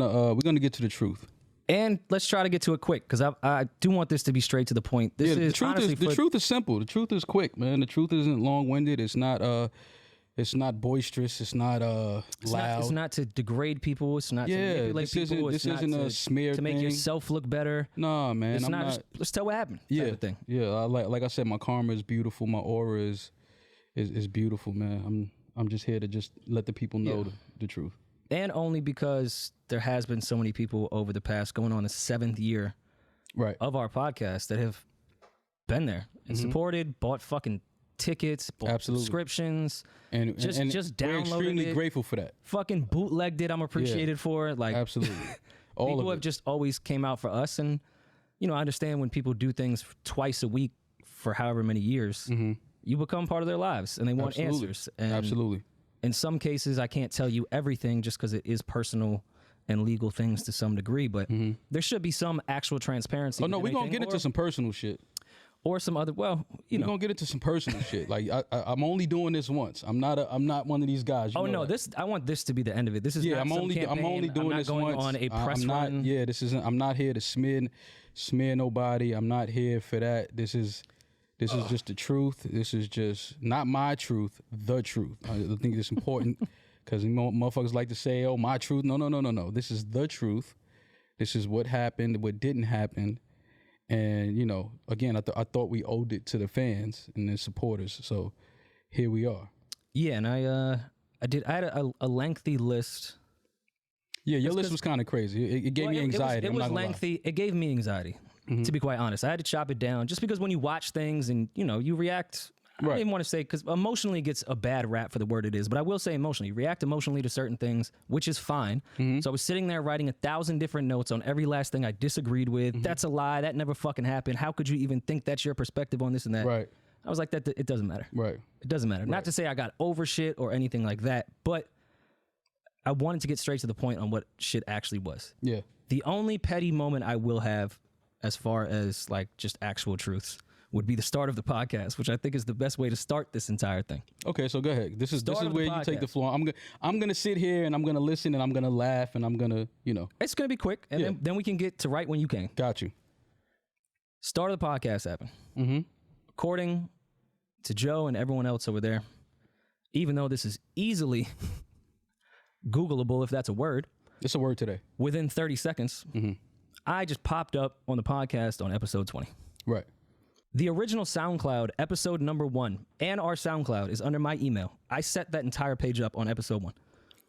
gonna get to the truth. And let's try to get to it quick, because I do want this to be straight to the point. This the truth is simple. The truth is quick, man. The truth isn't long-winded. It's not boisterous. It's not loud. It's not to degrade people. It's not to manipulate people. This isn't a smear to make yourself look better. Nah, man. It's not just, let's tell what happened. Yeah, type of thing. Yeah. Like I said, my karma is beautiful. My aura is beautiful, man. I'm just here to just let the people know the truth. And only because there has been so many people over the past, going on the 7th year of our podcast, that have been there and supported, bought fucking tickets, bought subscriptions, and just downloaded we're extremely grateful for that. Fucking bootlegged it. I'm appreciated for it. Like, absolutely. People have just always came out for us. And, you know, I understand when people do things twice a week for however many years, you become part of their lives and they want answers. And absolutely. In some cases, I can't tell you everything just because it is personal and legal things to some degree, but there should be some actual transparency. Oh, no, we're going to get into some personal shit. Or some other, well, you know. We're going to get into some personal shit. Like, I'm only doing this once. I'm not one of these guys. Oh, no, I want this to be the end of it. This is not I'm only doing this going once. On a press run. Yeah, I'm not here to smear nobody. I'm not here for that. This is just the truth. This is just not my truth, the truth. I think it's important because motherfuckers like to say, oh, my truth. No. This is the truth. This is what happened, what didn't happen. And, you know, again, I thought we owed it to the fans and the supporters. So here we are. Yeah, and I had a lengthy list. Yeah, your list was kind of crazy. It gave me anxiety. It was lengthy. It gave me anxiety. To be quite honest, I had to chop it down just because when you watch things and, you know, you react, I don't even want to say, because emotionally gets a bad rap for the word it is, but I will say emotionally, you react emotionally to certain things, which is fine. So I was sitting there writing 1,000 different notes on every last thing I disagreed with. That's a lie. That never fucking happened. How could you even think that's your perspective on this and that? Right. I was like, it doesn't matter. Right. It doesn't matter. Not to say I got over shit or anything like that, but I wanted to get straight to the point on what shit actually was. Yeah. The only petty moment I will have as far as like just actual truths would be the start of the podcast, which I think is the best way to start this entire thing. Okay, so go ahead. This is where you take the floor. I'm gonna sit here and I'm gonna listen and I'm gonna laugh and I'm gonna, you know. It's gonna be quick, and then we can get to right when you can. Got you. Start of the podcast happened. According to Joe and everyone else over there, even though this is easily Googleable, if that's a word. It's a word today. Within 30 seconds. I just popped up on the podcast on episode 20. Right. The original SoundCloud, episode number 1, and our SoundCloud is under my email. I set that entire page up on episode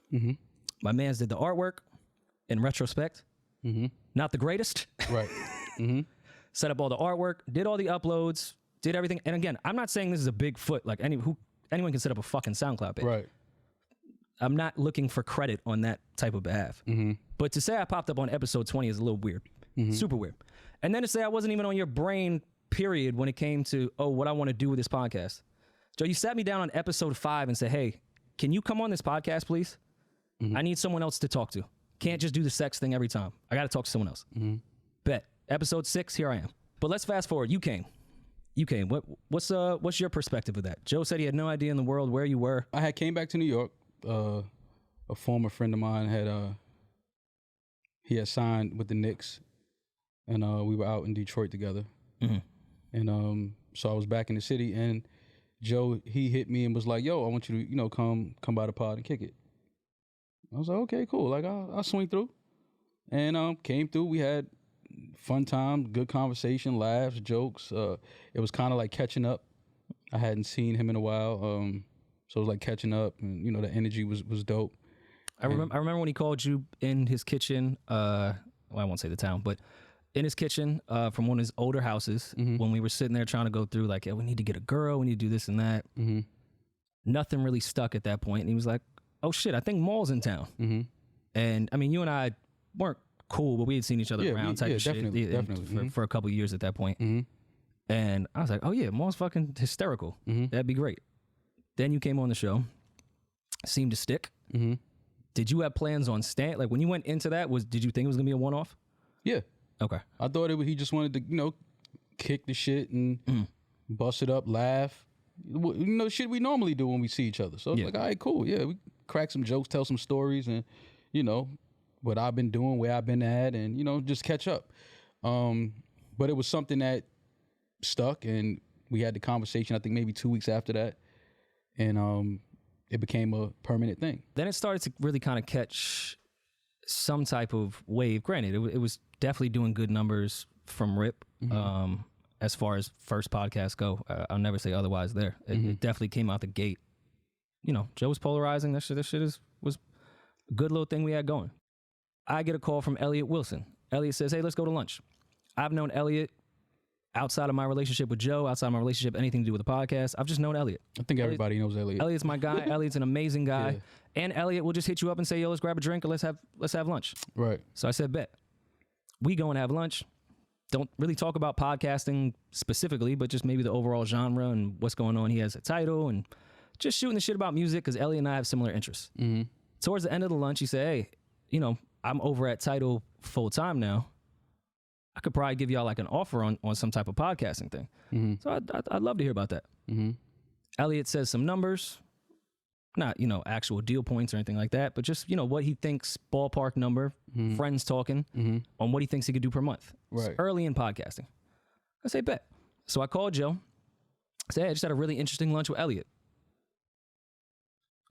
1. My mans did the artwork. In retrospect, not the greatest. Right. Set up all the artwork, did all the uploads, did everything. And again, I'm not saying this is a big foot. Like anyone can set up a fucking SoundCloud page. Right. I'm not looking for credit on that type of behalf. But to say I popped up on episode 20 is a little weird. Super weird. And then to say I wasn't even on your brain, period, when it came to, what I want to do with this podcast. Joe, you sat me down on episode 5 and said, hey, can you come on this podcast, please? I need someone else to talk to. Can't just do the sex thing every time. I got to talk to someone else. Bet. Episode 6, here I am. But let's fast forward. You came. What's your perspective of that? Joe said he had no idea in the world where you were. I had came back to New York. A former friend of mine he had signed with the Knicks, and we were out in Detroit together. And so I was back in the city, and Joe, he hit me and was like, yo, I want you to, you know, come by the pod and kick it. I was like, okay, cool. Like, I'll swing through. And came through. We had fun time, good conversation, laughs, jokes. It was kind of like catching up. I hadn't seen him in a while. So it was like catching up, and, you know, the energy was dope. I remember when he called you in his kitchen. Well, I won't say the town, but in his kitchen from one of his older houses when we were sitting there trying to go through, like, we need to get a girl, we need to do this and that. Nothing really stuck at that point. And he was like, oh shit, I think Maul's in town. And I mean, you and I weren't cool, but we had seen each other around type of definitely, shit definitely. For a couple of years at that point. And I was like, oh yeah, Maul's fucking hysterical. That'd be great. Then you came on the show, seemed to stick. Did you have plans on staying? Like, when you went into that, did you think it was gonna be a one-off? Yeah. Okay. I thought he just wanted to, you know, kick the shit and bust it up, laugh. You know, shit we normally do when we see each other. So I was like, all right, cool. Yeah, we crack some jokes, tell some stories, and, you know, what I've been doing, where I've been at, and, you know, just catch up. But it was something that stuck, and we had the conversation, I think maybe 2 weeks after that. And it became a permanent thing. Then it started to really kind of catch some type of wave. Granted, it was definitely doing good numbers from RIP. As far as first podcasts go, I'll never say otherwise there. It definitely came out the gate. You know, Joe was polarizing. This shit was a good little thing we had going. I get a call from Elliot Wilson. Elliot says, hey, let's go to lunch. I've known Elliot outside of my relationship with Joe, outside of my relationship, anything to do with the podcast. I've just known Elliot. I think everybody knows Elliot. Elliot's my guy. Elliot's an amazing guy. Yeah. And Elliot will just hit you up and say, yo, let's grab a drink or let's have lunch. Right. So I said, bet. We go and have lunch. Don't really talk about podcasting specifically, but just maybe the overall genre and what's going on. He has a title and just shooting the shit about music because Elliot and I have similar interests. Towards the end of the lunch, he said, hey, you know, I'm over at Tidal full time now. I could probably give y'all like an offer on some type of podcasting thing. So I'd love to hear about that. Elliot says some numbers, not, you know, actual deal points or anything like that, but just, you know, what he thinks, ballpark number, friends talking on what he thinks he could do per month. Right. It's early in podcasting. I say, bet. So I called Joe. I said, hey, I just had a really interesting lunch with Elliot.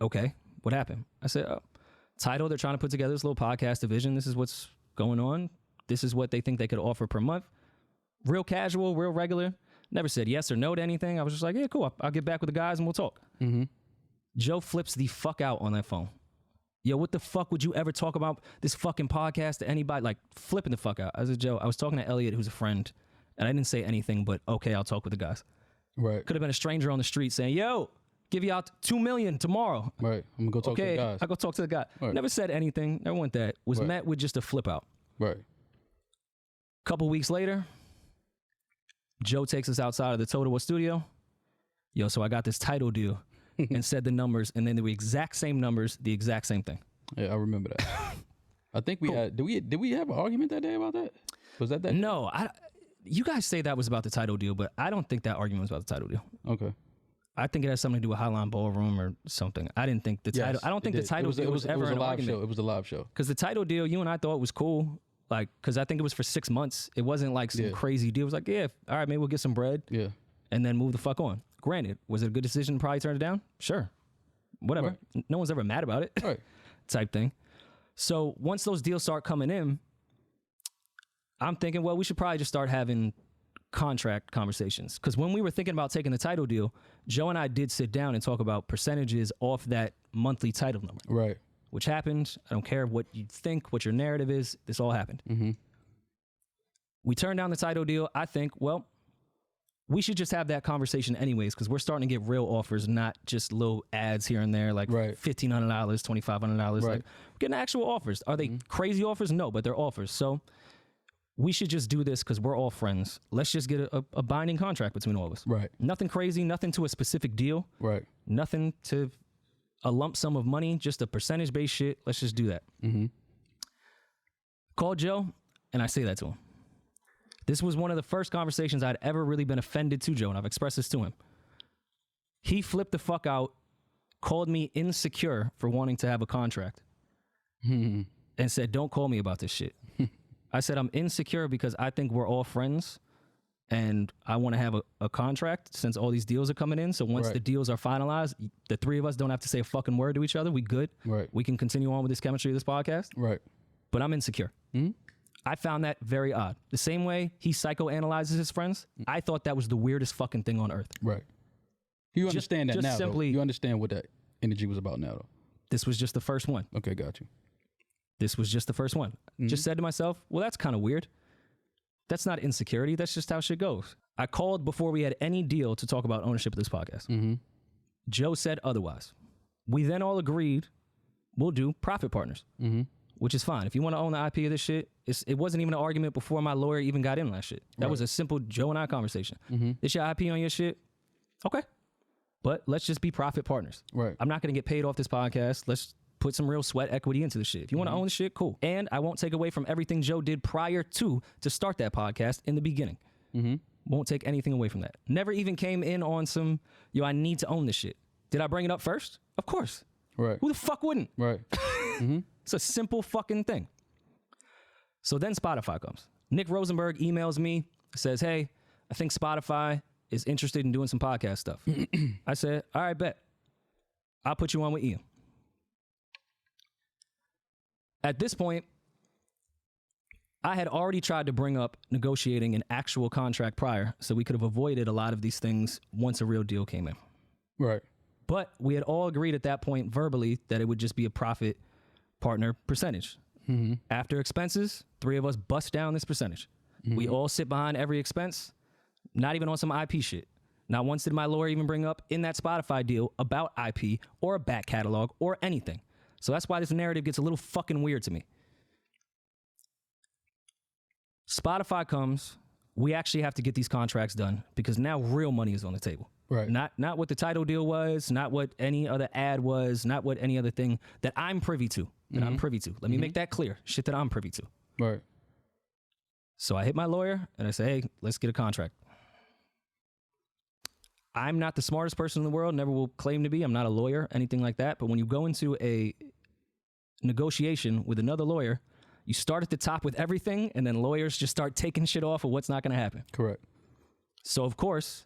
Okay, what happened? I said, oh, Tidal, they're trying to put together this little podcast division. This is what's going on. This is what they think they could offer per month. Real casual, real regular. Never said yes or no to anything. I was just like, yeah, cool. I'll get back with the guys and we'll talk. Joe flips the fuck out on that phone. Yo, what the fuck would you ever talk about this fucking podcast to anybody? Like, flipping the fuck out. I said, Joe, I was talking to Elliot, who's a friend, and I didn't say anything but, okay, I'll talk with the guys. Right. Could have been a stranger on the street saying, yo, give you out $2 million tomorrow. Right. I'm going to go talk to the guys. I go talk to the guy. Right. Never said anything. Never went that. Was met with just a flip out. Right. Couple weeks later, Joe takes us outside of the Total studio. Yo, so I got this Tidal deal and said the numbers, and then the exact same numbers, the exact same thing. Yeah, I remember that. I think we had, did we have an argument that day about that? Was that day? No, you guys say that was about the Tidal deal, but I don't think that argument was about the Tidal deal. Okay. I think it has something to do with Highline Ballroom or something. I didn't think the Tidal. I don't think the Tidal deal was ever an argument. It was a live show. Because the Tidal deal, you and I thought was cool. Like, because I think it was for 6 months. It wasn't like some crazy deal. It was like, yeah, all right, maybe we'll get some bread. Yeah. And then move the fuck on. Granted, was it a good decision to probably turn it down? Sure. Whatever. Right. No one's ever mad about it. Right. Type thing. So once those deals start coming in, I'm thinking, well, we should probably just start having contract conversations. Because when we were thinking about taking the Tidal deal, Joe and I did sit down and talk about percentages off that monthly Tidal number. Right. Which happened. I don't care what you think, what your narrative is. This all happened. We turned down the Tidal deal. I think, well, we should just have that conversation anyways, because we're starting to get real offers, not just little ads here and there, like $1,500, $2,500. Like, we're getting actual offers. Are they crazy offers? No, but they're offers. So we should just do this because we're all friends. Let's just get a binding contract between all of us. Right. Nothing crazy, nothing to a specific deal. Right. Nothing to a lump sum of money, just a percentage-based shit. Let's just do that. Call Joe, and I say that to him. This was one of the first conversations I'd ever really been offended to Joe, and I've expressed this to him. He flipped the fuck out, called me insecure for wanting to have a contract, and said, don't call me about this shit. I said, I'm insecure because I think we're all friends, and I want to have a contract since all these deals are coming in. So once the deals are finalized, the three of us don't have to say a fucking word to each other. We good. Right. We can continue on with this chemistry of this podcast. Right. But I'm insecure. I found that very odd. The same way he psychoanalyzes his friends, I thought that was the weirdest fucking thing on earth. Right. You understand that now, simply, though. You understand what that energy was about now, though. This was just the first one. Okay, got you. This was just the first one. Just said to myself, well, that's kind of weird. That's not insecurity. That's just how shit goes. I called before we had any deal to talk about ownership of this podcast. Joe said otherwise. We then all agreed we'll do profit partners, which is fine. If you want to own the IP of this shit, it wasn't even an argument before my lawyer even got in on that shit. That was a simple Joe and I conversation. This your IP on your shit? Okay. But let's just be profit partners. Right. I'm not going to get paid off this podcast. Let's put some real sweat equity into the shit. If you want to own the shit, cool. And I won't take away from everything Joe did prior to start that podcast in the beginning. Won't take anything away from that. Never even came in on some, yo, I need to own this shit. Did I bring it up first? Of course. Right. Who the fuck wouldn't? Right. It's a simple fucking thing. So then Spotify comes. Nick Rosenberg emails me, says, hey, I think Spotify is interested in doing some podcast stuff. I said, all right, bet. I'll put you on with Ian. At this point, I had already tried to bring up negotiating an actual contract prior, so we could have avoided a lot of these things once a real deal came in. Right. But we had all agreed at that point verbally that it would just be a profit partner percentage. Mm-hmm. After expenses, 3 of us bust down this percentage. Mm-hmm. We all sit behind every expense, not even on some IP shit. Not once did my lawyer even bring up in that Spotify deal about IP or a back catalog or anything. So that's why this narrative gets a little fucking weird to me. Spotify comes, we actually have to get these contracts done because now real money is on the table. Right. Not what the title deal was, not what any other ad was, not what any other thing that I'm privy to. I'm privy to. Let me make that clear. Shit that I'm privy to. Right. So I hit my lawyer and I say, hey, let's get a contract. I'm not the smartest person in the world, never will claim to be. I'm not a lawyer, anything like that. But when you go into a negotiation with another lawyer, you start at the top with everything, and then lawyers just start taking shit off of what's not going to happen. Correct. So, of course,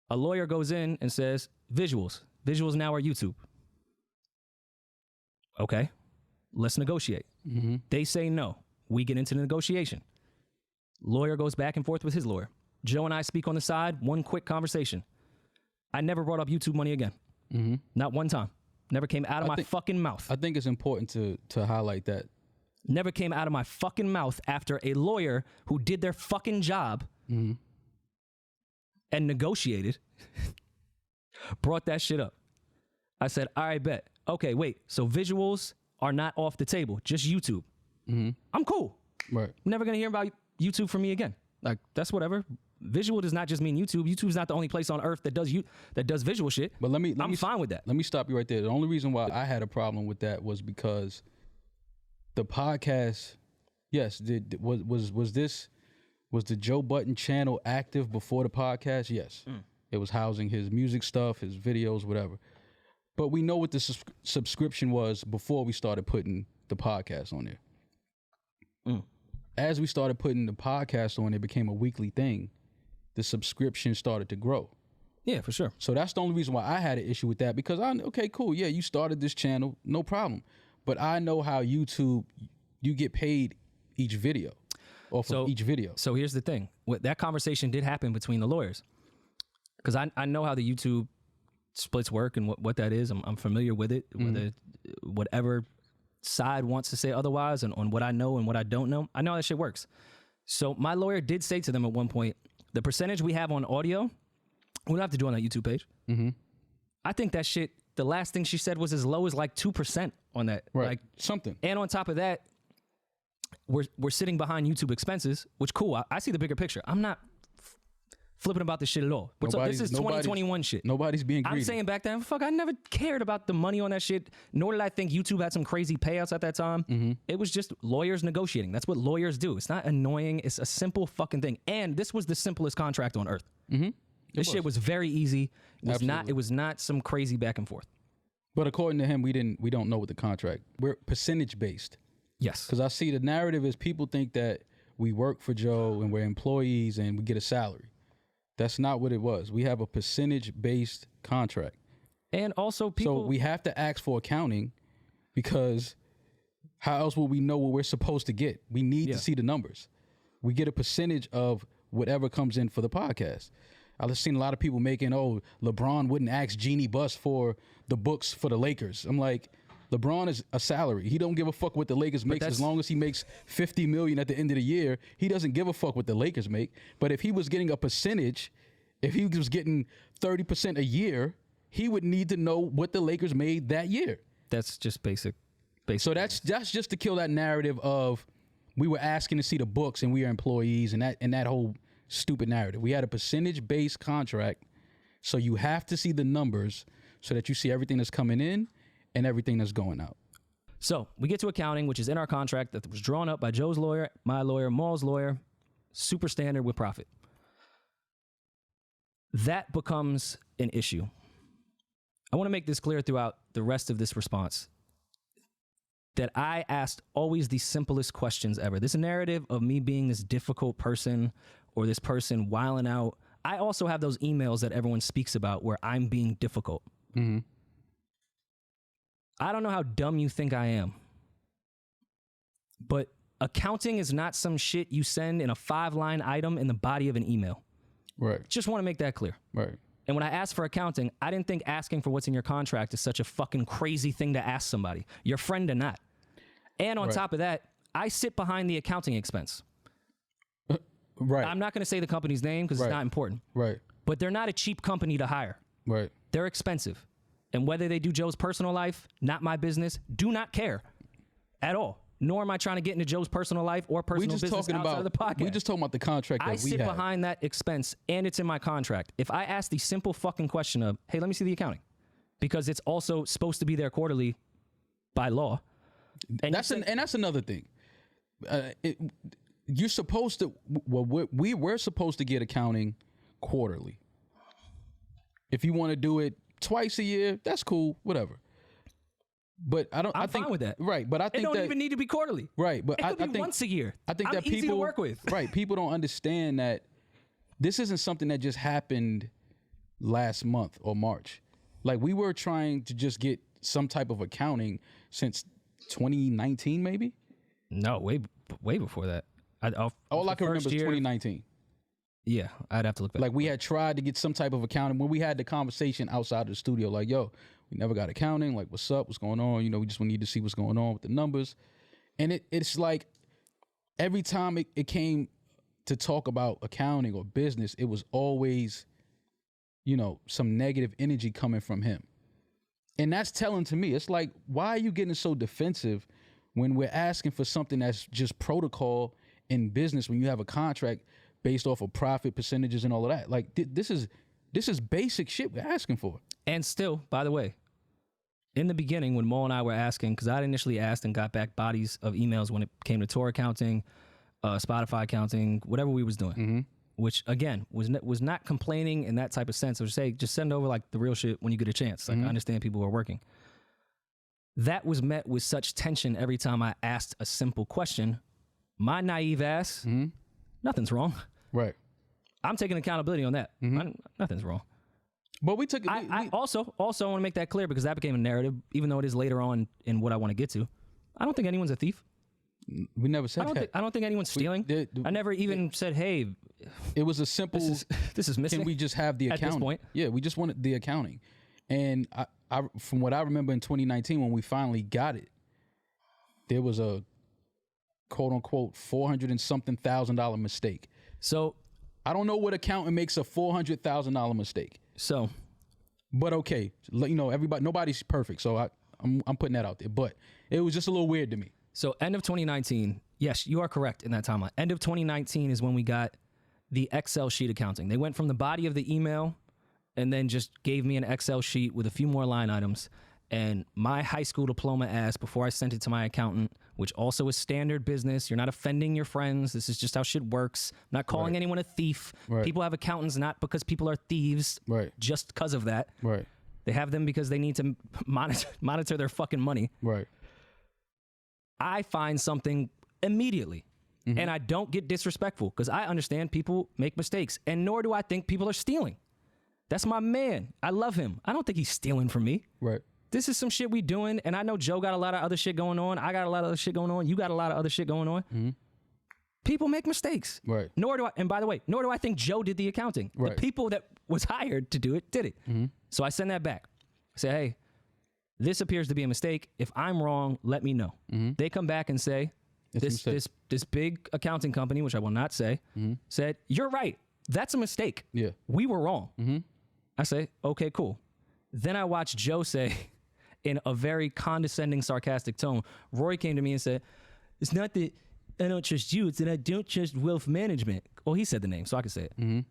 a lawyer goes in and says, visuals. Visuals now are YouTube. Okay, let's negotiate. Mm-hmm. They say no. We get into the negotiation. Lawyer goes back and forth with his lawyer. Joe and I speak on the side, one quick conversation. I never brought up YouTube money again. Mm-hmm. Not one time. Never came out of my fucking mouth. I think it's important to highlight that. Never came out of my fucking mouth after a lawyer who did their fucking job and negotiated brought that shit up. I said, all right, bet. Okay, wait. So visuals are not off the table, just YouTube. Mm-hmm. I'm cool. Right. Never going to hear about YouTube from me again. Like, that's whatever. Visual does not just mean YouTube. YouTube's not the only place on earth that does visual shit. But I'm fine with that. Let me stop you right there. The only reason why I had a problem with that was because the podcast, yes, was the Joe Budden channel active before the podcast? Yes. It was housing his music stuff, his videos, whatever. But we know what the subscription was before we started putting the podcast on there. As we started putting the podcast on, it became a weekly thing. The subscription started to grow. Yeah, for sure. So that's the only reason why I had an issue with that, because okay, cool. Yeah, you started this channel, no problem. But I know how YouTube, you get paid each video, off of each video. So here's the thing. That conversation did happen between the lawyers. Because I know how the YouTube splits work and what that is. I'm familiar with it. Whatever side wants to say otherwise and on what I know and what I don't know, I know how that shit works. So my lawyer did say to them at one point, the percentage we have on audio, we don't have to do on that YouTube page. Mm-hmm. I think that shit, the last thing she said was as low as like 2% on that. Right. Like something. And on top of that, we're sitting behind YouTube expenses, which cool. I see the bigger picture. I'm not flipping about this shit at all. This is 2021 shit. Nobody's being greedy. I'm saying back then, fuck, I never cared about the money on that shit, nor did I think YouTube had some crazy payouts at that time. Mm-hmm. It was just lawyers negotiating. That's what lawyers do. It's not annoying. It's a simple fucking thing. And this was the simplest contract on earth. Mm-hmm. This shit was very easy. It was not some crazy back and forth. But according to him, we don't know what the contract. We're percentage based. Yes. Because I see the narrative is people think that we work for Joe and we're employees and we get a salary. That's not what it was. We have a percentage-based contract. And also people... So we have to ask for accounting because how else will we know what we're supposed to get? We need to see the numbers. We get a percentage of whatever comes in for the podcast. I've seen a lot of people making, LeBron wouldn't ask Jeannie Buss for the books for the Lakers. I'm like, LeBron is a salary. He don't give a fuck what the Lakers makes as long as he makes $50 million at the end of the year. He doesn't give a fuck what the Lakers make. But if he was getting a percentage, if he was getting 30% a year, he would need to know what the Lakers made that year. That's just basic. So that's just to kill that narrative of we were asking to see the books and we are employees and that whole stupid narrative. We had a percentage-based contract, so you have to see the numbers so that you see everything that's coming in and everything that's going out. So we get to accounting, which is in our contract that was drawn up by Joe's lawyer, my lawyer, Maul's lawyer, super standard with profit. That becomes an issue. I want to make this clear throughout the rest of this response. that I asked always the simplest questions ever. This narrative of me being this difficult person or this person wilding out. I also have those emails that everyone speaks about where I'm being difficult. Mm-hmm. I don't know how dumb you think I am, but accounting is not some shit you send in a 5-line item in the body of an email. Right. Just want to make that clear. Right. And when I asked for accounting, I didn't think asking for what's in your contract is such a fucking crazy thing to ask somebody, your friend or not. And on top of that, I sit behind the accounting expense. Right. I'm not going to say the company's name because it's not important. Right. But they're not a cheap company to hire. Right. They're expensive. And whether they do Joe's personal life, not my business, do not care at all. Nor am I trying to get into Joe's personal life or personal business outside of the podcast. We just talking about the contract that we have. I sit behind that expense, and it's in my contract. If I ask the simple fucking question of, hey, let me see the accounting, because it's also supposed to be there quarterly by law. And that's another thing. You're supposed to. Well, we're supposed to get accounting quarterly. If you want to do it twice a year, that's cool. Whatever. But I'm fine with that. Right, but I think it don't even need to be quarterly. Right, but it could be once a year. I think I'm that easy people to work with. Right, people don't understand that this isn't something that just happened last month or March. Like, we were trying to just get some type of accounting since 2019, maybe. No, way before that. All I can remember is 2019. Yeah, I'd have to look back. Like, we had tried to get some type of accounting when we had the conversation outside of the studio. Like, yo, we never got accounting. Like, what's up? What's going on? You know, we just need to see what's going on with the numbers. And it's like every time it came to talk about accounting or business, it was always, you know, some negative energy coming from him. And that's telling to me. It's like, why are you getting so defensive when we're asking for something that's just protocol in business when you have a contract based off of profit percentages and all of that? Like, this is basic shit we're asking for. And still, by the way, in the beginning when Mo and I were asking, because I initially asked and got back bodies of emails when it came to tour accounting, Spotify accounting, whatever we was doing, which again was not complaining in that type of sense. It was say, just send over like the real shit when you get a chance. Like, I understand people who are working. That was met with such tension every time I asked a simple question. My naive ass, nothing's wrong. Right. I'm taking accountability on that. Nothing's wrong. But we took. I also want to make that clear, because that became a narrative, even though it is later on in what I want to get to. I don't think anyone's a thief. We never said that. I don't think anyone's stealing. I never even said, hey. It was a simple. This is missing. Can we just have the accounting? At this point? Yeah, we just wanted the accounting. And I from what I remember in 2019 when we finally got it, there was a quote unquote $400 and something thousand mistake. So I don't know what accountant makes a $400,000 mistake. So, but okay, you know, nobody's perfect. So I'm putting that out there. But it was just a little weird to me. So end of 2019, yes, you are correct in that timeline. End of 2019 is when we got the Excel sheet accounting. They went from the body of the email and then just gave me an Excel sheet with a few more line items. And my high school diploma asked before I sent it to my accountant, which also is standard business. You're not offending your friends. This is just how shit works. I'm not calling anyone a thief. Right. People have accountants not because people are thieves, just because of that. Right. They have them because they need to monitor their fucking money. Right. I find something immediately, and I don't get disrespectful, because I understand people make mistakes, and nor do I think people are stealing. That's my man. I love him. I don't think he's stealing from me. Right. This is some shit we doing, and I know Joe got a lot of other shit going on. I got a lot of other shit going on. You got a lot of other shit going on. People make mistakes. Right. Nor do I, and by the way, nor do I think Joe did the accounting. Right. The people that was hired to do it did it. So I send that back. I say, hey, this appears to be a mistake. If I'm wrong, let me know. They come back and say, this big accounting company, which I will not say, said, you're right. That's a mistake. Yeah. We were wrong. I say, okay, cool. Then I watch Joe say, in a very condescending, sarcastic tone, Rory came to me and said, it's not that I don't trust you, it's that I don't trust wealth management. Well, he said the name, so I can say it.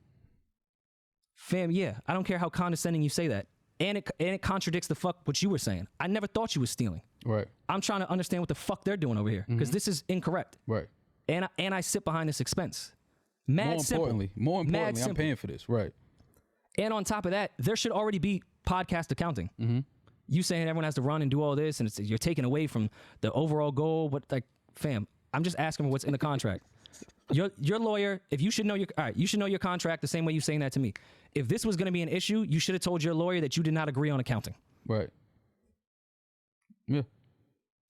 Fam, yeah, I don't care how condescending you say that. And it contradicts the fuck what you were saying. I never thought you was stealing. Right. I'm trying to understand what the fuck they're doing over here, because this is incorrect. Right. And I sit behind this expense. More importantly, I'm paying for this. Right. And on top of that, there should already be podcast accounting. You saying everyone has to run and do all this, and you're taking away from the overall goal. But like, fam, I'm just asking what's in the contract. Your lawyer, if you should know you should know your contract the same way you saying that to me. If this was going to be an issue, you should have told your lawyer that you did not agree on accounting. Right. Yeah.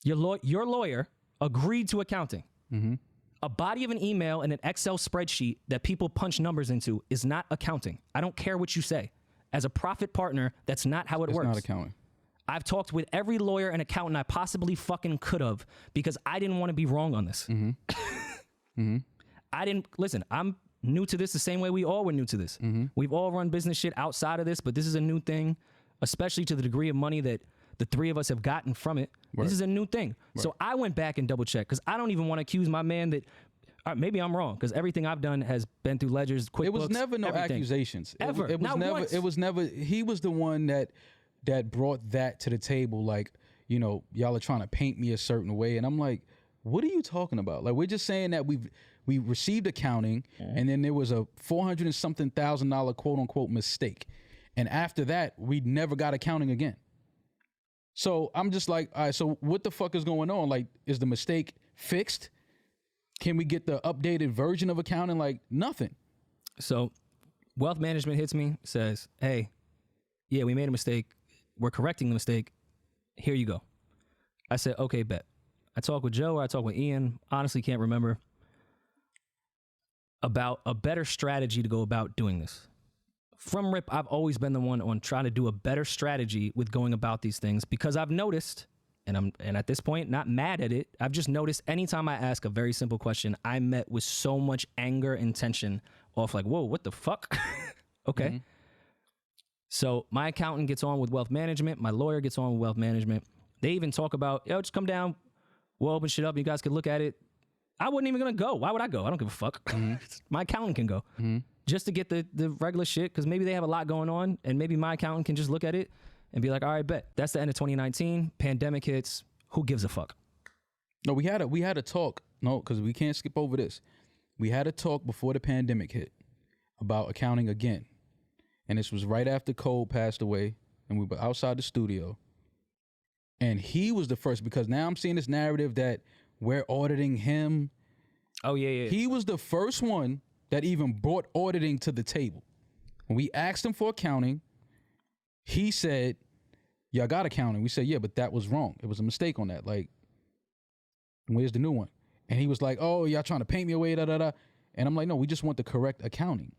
Your lawyer agreed to accounting. Mm-hmm. A body of an email and an Excel spreadsheet that people punch numbers into is not accounting. I don't care what you say. As a profit partner, that's not how it works. It's not accounting. I've talked with every lawyer and accountant I possibly fucking could have because I didn't want to be wrong on this. Mm-hmm. Mm-hmm. Listen, I'm new to this the same way we all were new to this. Mm-hmm. We've all run business shit outside of this, but this is a new thing, especially to the degree of money that the three of us have gotten from it. Right. This is a new thing. Right. So I went back and double checked because I don't even want to accuse my man that maybe I'm wrong because everything I've done has been through ledgers, QuickBooks. It was never no everything. accusations. Ever. It was Not never. once. It was never. He was the one that brought that to the table. Like, you know, y'all are trying to paint me a certain way, and I'm like, what are you talking about? Like, we're just saying that we received accounting, and then there was a $400 and something thousand quote unquote mistake, and after that we never got accounting again. So I'm just like, all right, so what the fuck is going on? Like, is the mistake fixed? Can we get the updated version of accounting? Like, nothing. So wealth management hits me, says, hey, yeah, we made a mistake. We're correcting the mistake. Here you go. I said, okay, bet. I talked with Joe, or I talked with Ian, honestly can't remember, about a better strategy to go about doing this. From rip, I've always been the one on trying to do a better strategy with going about these things because I've noticed, and at this point not mad at it, I've just noticed anytime I ask a very simple question, I'm met with so much anger and tension off like, whoa, what the fuck? Okay. Mm-hmm. So my accountant gets on with wealth management. My lawyer gets on with wealth management. They even talk about, yo, just come down. We'll open shit up. You guys can look at it. I wasn't even going to go. Why would I go? I don't give a fuck. Mm-hmm. My accountant can go. Mm-hmm. Just to get the regular shit, because maybe they have a lot going on, and maybe my accountant can just look at it and be like, all right, bet. That's the end of 2019. Pandemic hits. Who gives a fuck? No, we had a talk. No, because we can't skip over this. We had a talk before the pandemic hit about accounting again. And this was right after Cole passed away, and we were outside the studio. And he was the first, because now I'm seeing this narrative that we're auditing him. Oh, yeah. He was the first one that even brought auditing to the table. When we asked him for accounting, he said, y'all got accounting. We said, yeah, but that was wrong. It was a mistake on that. Like, where's the new one? And he was like, oh, y'all trying to paint me away, da-da-da. And I'm like, no, we just want the correct accounting.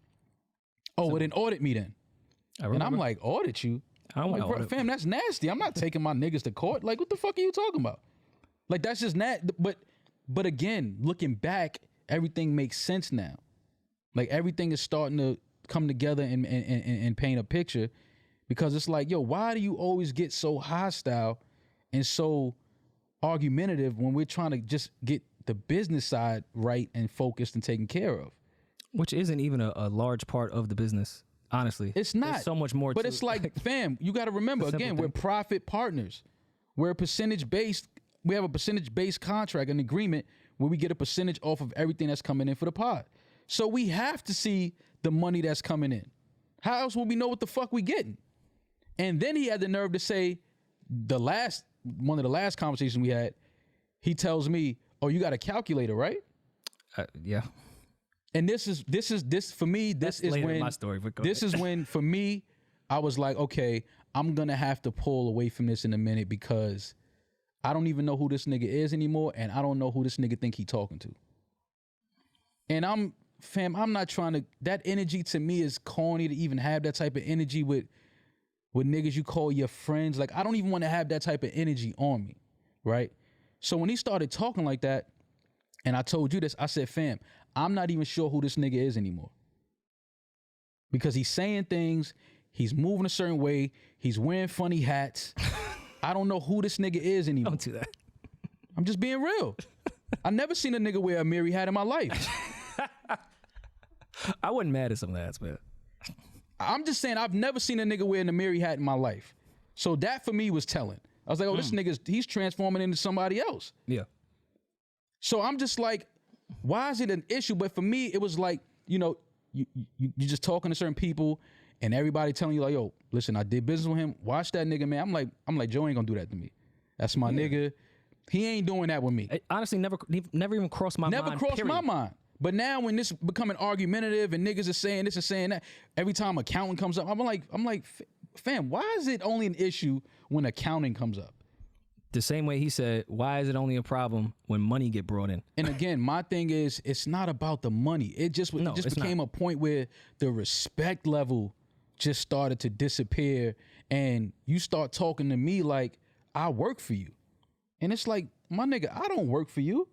Oh, well, then audit me then. And I'm like, audit you? I'm like, bro, fam, that's nasty. I'm not taking my niggas to court. Like, what the fuck are you talking about? Like, that's just but again, looking back, everything makes sense now. Like, everything is starting to come together and paint a picture, because it's like, yo, why do you always get so hostile and so argumentative when we're trying to just get the business side right and focused and taken care of? Which isn't even a large part of the business, honestly. It's not. There's so much more. But it's like, fam, you got to remember, again, we're profit partners. We're a percentage-based. We have a percentage-based contract, an agreement where we get a percentage off of everything that's coming in for the pod. So we have to see the money that's coming in. How else will we know what the fuck we getting? And then he had the nerve to say, one of the last conversations we had, he tells me, oh, you got a calculator, right? Yeah. And this for me, this is when my story, this is when, for me, I was like, okay, I'm gonna have to pull away from this in a minute, because I don't even know who this nigga is anymore, and I don't know who this nigga think he talking to. And I'm not trying to. That energy to me is corny to even have that type of energy with niggas you call your friends. Like, I don't even want to have that type of energy on me, right? So when he started talking like that, and I told you this, I said, fam, I'm not even sure who this nigga is anymore. Because he's saying things, he's moving a certain way, he's wearing funny hats. I don't know who this nigga is anymore. Don't do that. I'm just being real. I never seen a nigga wear a Mary hat in my life. I wasn't mad at some of that, man. I'm just saying, I've never seen a nigga wearing a Mary hat in my life. So that for me was telling. I was like, oh, this nigga's, he's transforming into somebody else. Yeah. So I'm just like, why is it an issue? But for me, it was like, you know, you just talking to certain people, and everybody telling you like, yo, listen, I did business with him. Watch that nigga, man. I'm like, Joe ain't gonna do that to me. That's my nigga. He ain't doing that with me. It honestly, never even crossed my mind. Never crossed my mind. But now when this becoming argumentative and niggas are saying this and saying that, every time accounting comes up, I'm like, fam, why is it only an issue when accounting comes up? The same way he said, why is it only a problem when money get brought in? And again, my thing is, it's not about the money. It just became a point where the respect level just started to disappear, and you start talking to me like I work for you. And it's like, my nigga, I don't work for you.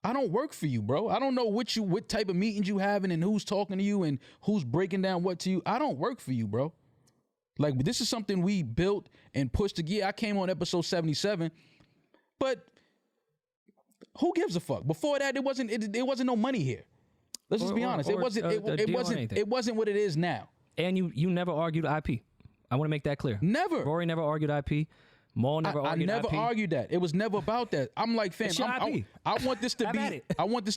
I don't work for you, bro. I don't know what type of meetings you having and who's talking to you and who's breaking down what to you. I don't work for you, bro. Like, this is something we built and pushed to gear. I came on episode 77, but who gives a fuck? Before that, it wasn't no money here. Let's just be honest. It wasn't what it is now. And you never argued IP. I want to make that clear. Never. Rory never argued IP. Maul never argued IP. I never argued that. It was never about that. I'm like, fam, I want this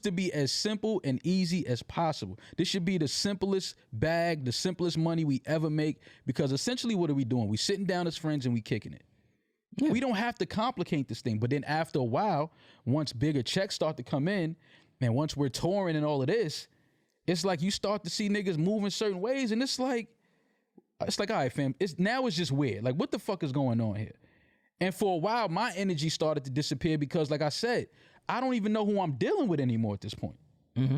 to be as simple and easy as possible. This should be the simplest bag, the simplest money we ever make, because essentially what are we doing? We sitting down as friends and we kicking it. Yeah. We don't have to complicate this thing. But then after a while, once bigger checks start to come in, man, once we're touring and all of this, it's like you start to see niggas moving certain ways, and it's like, all right, fam, it's just weird. Like, what the fuck is going on here? And for a while, my energy started to disappear because, like I said, I don't even know who I'm dealing with anymore at this point. Mm-hmm.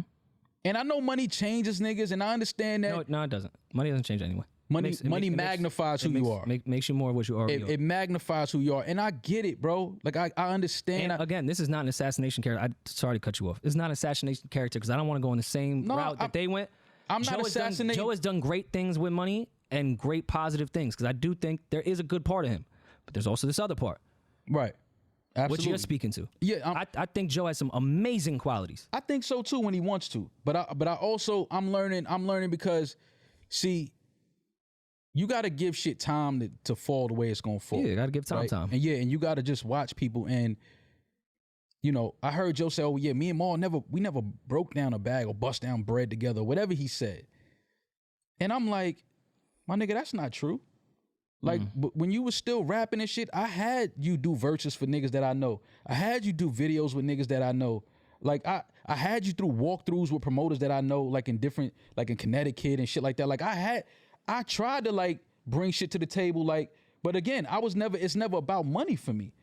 And I know money changes niggas, and I understand that. No, it doesn't. Money doesn't change anyway. Money magnifies who you are. Makes you more of what you already are. It magnifies who you are. And I get it, bro. Like, I understand. And again, this is not an assassination character. Sorry to cut you off. It's not an assassination character because I don't want to go in the same route that they went. I'm not assassinating. Joe has done great things with money and great positive things, because I do think there is a good part of him. But there's also this other part. Right. Absolutely. What you're speaking to. Yeah. I think Joe has some amazing qualities. I think so too when he wants to. But I also, I'm learning because, see, you got to give shit time to fall the way it's going to fall. Yeah, you got to give time. And you got to just watch people. And, you know, I heard Joe say, oh yeah, me and Maul we never broke down a bag or bust down bread together, whatever he said. And I'm like, my nigga, that's not true. Like, but when you was still rapping and shit, I had you do verses for niggas that I know. I had you do videos with niggas that I know. Like, I had you through walkthroughs with promoters that I know, like in Connecticut and shit like that. Like, I tried to like bring shit to the table, like, but again, it's never about money for me.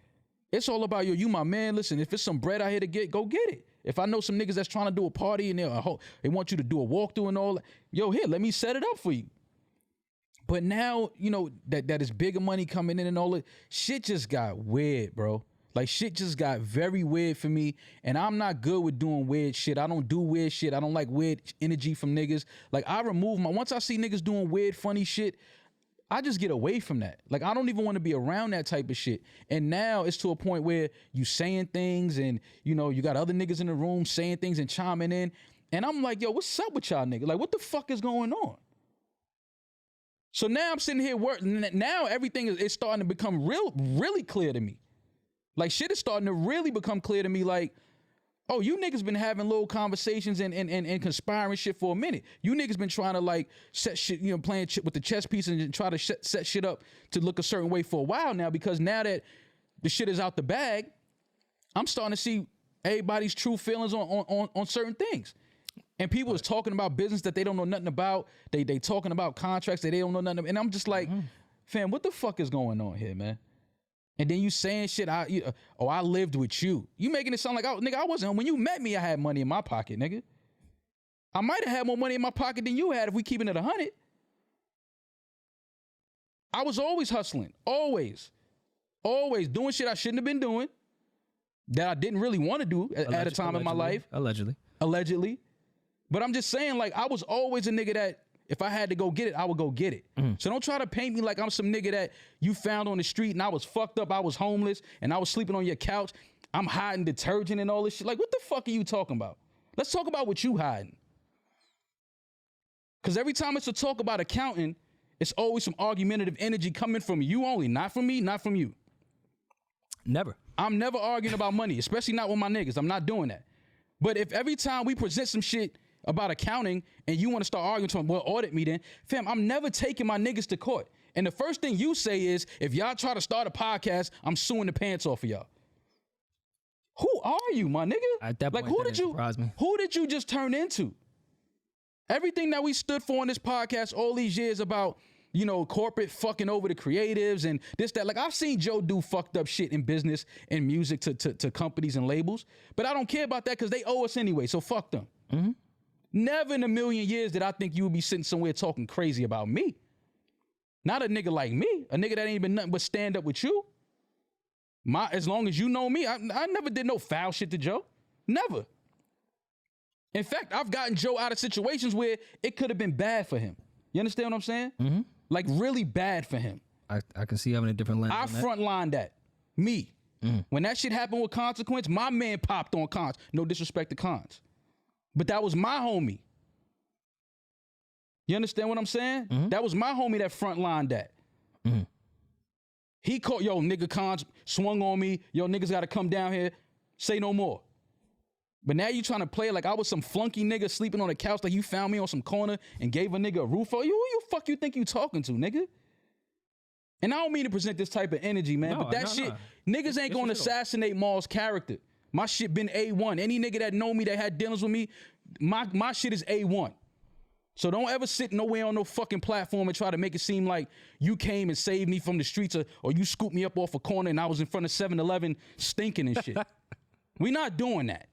It's all about, yo, you my man. Listen, if it's some bread out here to get, go get it. If I know some niggas that's trying to do a party and they want you to do a walkthrough and all that, yo, here, let me set it up for you. But now, you know, that is bigger money coming in and all that, shit just got weird, bro. Like, shit just got very weird for me, and I'm not good with doing weird shit. I don't do weird shit. I don't like weird energy from niggas. Like, once I see niggas doing weird, funny shit, I just get away from that. Like, I don't even want to be around that type of shit. And now it's to a point where you saying things and, you know, you got other niggas in the room saying things and chiming in, and I'm like, yo, what's up with y'all niggas? Like, what the fuck is going on? So now I'm sitting here working. Now everything is starting to become really clear to me. Like, shit is starting to really become clear to me. Like, oh, you niggas been having little conversations and conspiring shit for a minute. You niggas been trying to like set shit, you know, playing shit with the chess pieces and try to set shit up to look a certain way for a while now, because now that the shit is out the bag, I'm starting to see everybody's true feelings on certain things. And people is talking about business that they don't know nothing about. They talking about contracts that they don't know nothing about. And I'm just like, fam, what the fuck is going on here, man? And then you saying shit, I lived with you. You making it sound like, nigga, I wasn't. When you met me, I had money in my pocket, nigga. I might have had more money in my pocket than you had if we keeping it 100. I was always hustling, always doing shit I shouldn't have been doing, that I didn't really want to do at a time in my life. Allegedly. But I'm just saying, like, I was always a nigga that if I had to go get it, I would go get it. So don't try to paint me like I'm some nigga that you found on the street and I was fucked up, I was homeless, and I was sleeping on your couch. I'm hiding detergent and all this shit. Like, what the fuck are you talking about? Let's talk about what you hiding. Because every time it's a talk about accounting, it's always some argumentative energy coming from you only, not from me, not from you. Never. I'm never arguing about money, especially not with my niggas. I'm not doing that. But if every time we present some shit about accounting and you want to start arguing to them, well, audit me then. Fam, I'm never taking my niggas to court. And the first thing you say is, if y'all try to start a podcast, I'm suing the pants off of y'all. Who are you, my nigga? At that point, who did you just turn into? Everything that we stood for on this podcast all these years about, you know, corporate fucking over the creatives and this, that. Like, I've seen Joe do fucked up shit in business and music to companies and labels, but I don't care about that because they owe us anyway, so fuck them. Mm-hmm. Never in a million years did I think you would be sitting somewhere talking crazy about me. Not a nigga like me, a nigga that ain't been nothing but stand up with you. As long as you know me, I never did no foul shit to Joe. Never. In fact, I've gotten Joe out of situations where it could have been bad for him. You understand what I'm saying? Mm-hmm. Like, really bad for him. I can see having a different lens. I frontlined that. Me. Mm. When that shit happened with Consequence, my man popped on Cons. No disrespect to Cons. But that was my homie. You understand what I'm saying? Mm-hmm. That was my homie that frontlined that. Mm-hmm. He called, yo, nigga, Cons swung on me. Yo, niggas got to come down here. Say no more. But now you trying to play like I was some flunky nigga sleeping on a couch, like you found me on some corner and gave a nigga a roof. Oh, you fuck you think you talking to, nigga? And I don't mean to present this type of energy, man, but that shit, niggas ain't gonna assassinate Mal's character. My shit been A1. Any nigga that know me, that had dealings with me, my shit is A1. So don't ever sit nowhere on no fucking platform and try to make it seem like you came and saved me from the streets or you scooped me up off a corner and I was in front of 7-Eleven stinking and shit. We not doing that.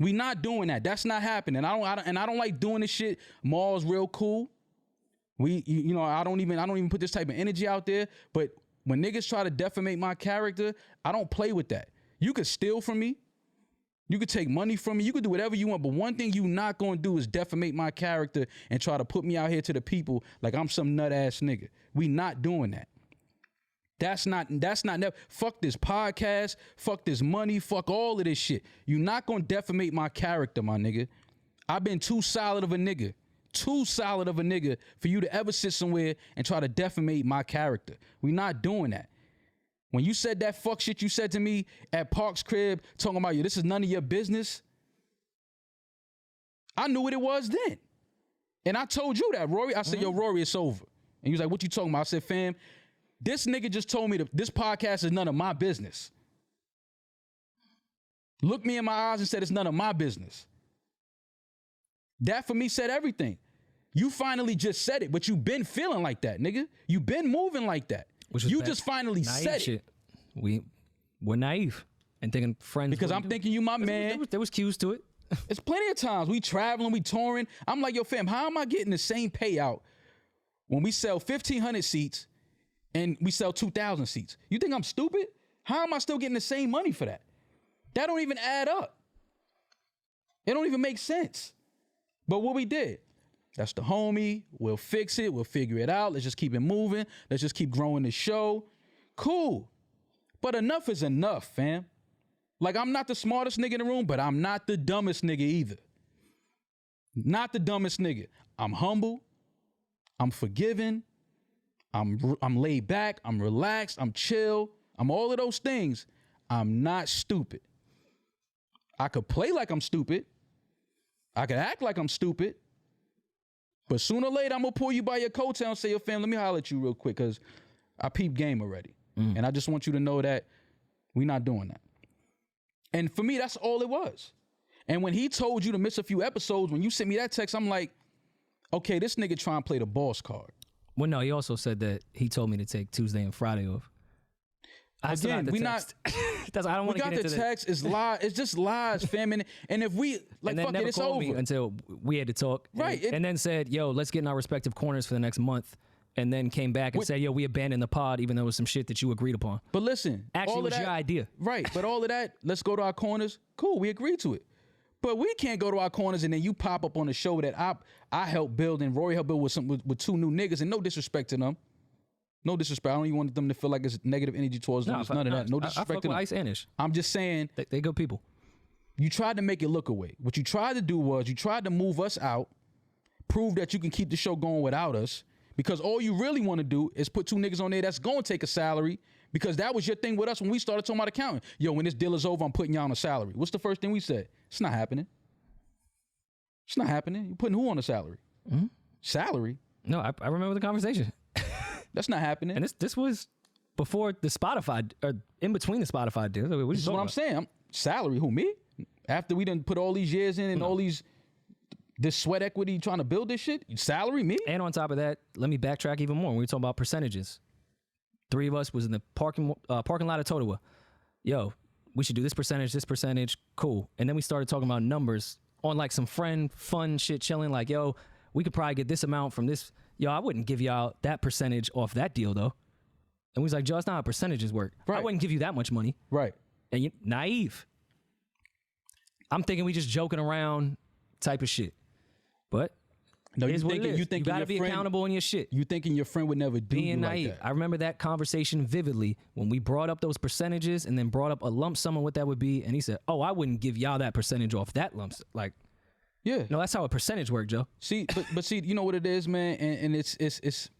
We not doing that. That's not happening. I don't like doing this shit. Mal's real cool. You know, I don't even put this type of energy out there. But when niggas try to defamate my character, I don't play with that. You could steal from me. You could take money from me. You could do whatever you want. But one thing you not gonna do is defamate my character and try to put me out here to the people like I'm some nut ass nigga. We not doing that. That's not never. Fuck this podcast. Fuck this money. Fuck all of this shit. You not gonna defamate my character, my nigga. I've been too solid of a nigga for you to ever sit somewhere and try to defamate my character. We not doing that. When you said that fuck shit you said to me at Park's crib, talking about you, this is none of your business. I knew what it was then. And I told you that, Rory. I said, yo, Rory, it's over. And he was like, what you talking about? I said, fam, this nigga just told me this podcast is none of my business. Looked me in my eyes and said it's none of my business. That for me said everything. You finally just said it, but you been feeling like that, nigga. You been moving like that. You just finally said shit. We're naive and thinking friends. Because I'm thinking you my man. There was cues to it. It's plenty of times we traveling, we touring. I'm like, yo, fam, how am I getting the same payout when we sell 1,500 seats and we sell 2,000 seats? You think I'm stupid? How am I still getting the same money for that? That don't even add up. It don't even make sense. But what we did, that's the homie. We'll fix it. We'll figure it out. Let's just keep it moving. Let's just keep growing the show. Cool. But enough is enough, fam. Like, I'm not the smartest nigga in the room, but I'm not the dumbest nigga either. Not the dumbest nigga. I'm humble. I'm forgiving. I'm laid back. I'm relaxed. I'm chill. I'm all of those things. I'm not stupid. I could play like I'm stupid. I could act like I'm stupid. But sooner or later, I'm going to pull you by your coattail and say, yo, fam, let me holler at you real quick because I peep game already. And I just want you to know that we're not doing that. And for me, that's all it was. And when he told you to miss a few episodes, when you sent me that text, I'm like, okay, this nigga trying to play the boss card. Well, no, he also said that he told me to take Tuesday and Friday off. Again, we not. That's, I don't want to get into the text. It's lies. It's just lies, fam. And if we like, fuck it, it's over. Me until we had to talk, right? And then said, "Yo, let's get in our respective corners for the next month." And then came back and said, "Yo, we abandoned the pod, even though it was some shit that you agreed upon." But listen, actually, it was your idea, right? But all of that, let's go to our corners. Cool, we agreed to it. But we can't go to our corners and then you pop up on the show that I helped build and Rory helped build with two new niggas. And no disrespect to them. No disrespect. I don't even want them to feel like it's negative energy towards them. It's none of that. No disrespect to them. Ice and Ish. I'm just saying. They good people. You tried to make it look away. What you tried to do was you tried to move us out, prove that you can keep the show going without us, because all you really want to do is put two niggas on there that's going to take a salary, because that was your thing with us when we started talking about accounting. Yo, when this deal is over, I'm putting y'all on a salary. What's the first thing we said? It's not happening. It's not happening. You putting who on the salary? Salary? No, I remember the conversation. That's not happening. And this was before the Spotify, or in between the Spotify deal. This is what I'm saying. Salary, who, me? After we done put all these years in and all this sweat equity trying to build this shit? Salary, me? And on top of that, let me backtrack even more. When we talking about percentages, 3 of us was in the parking lot of Totowa. Yo, we should do this percentage, cool. And then we started talking about numbers on like some fun shit, chilling. Like, yo, we could probably get this amount from this. Yo, I wouldn't give y'all that percentage off that deal though. And we was like, Joe, that's not how percentages work. Right. I wouldn't give you that much money. Right. And you naive. I'm thinking we just joking around type of shit. But no, you gotta be accountable in your shit. You thinking your friend would never do being naive. Like that. I remember that conversation vividly when we brought up those percentages and then brought up a lump sum of what that would be. And he said, oh, I wouldn't give y'all that percentage off that lump sum. Like, yeah. No, that's how a percentage works, Joe. See, but see, you know what it is, man? And it's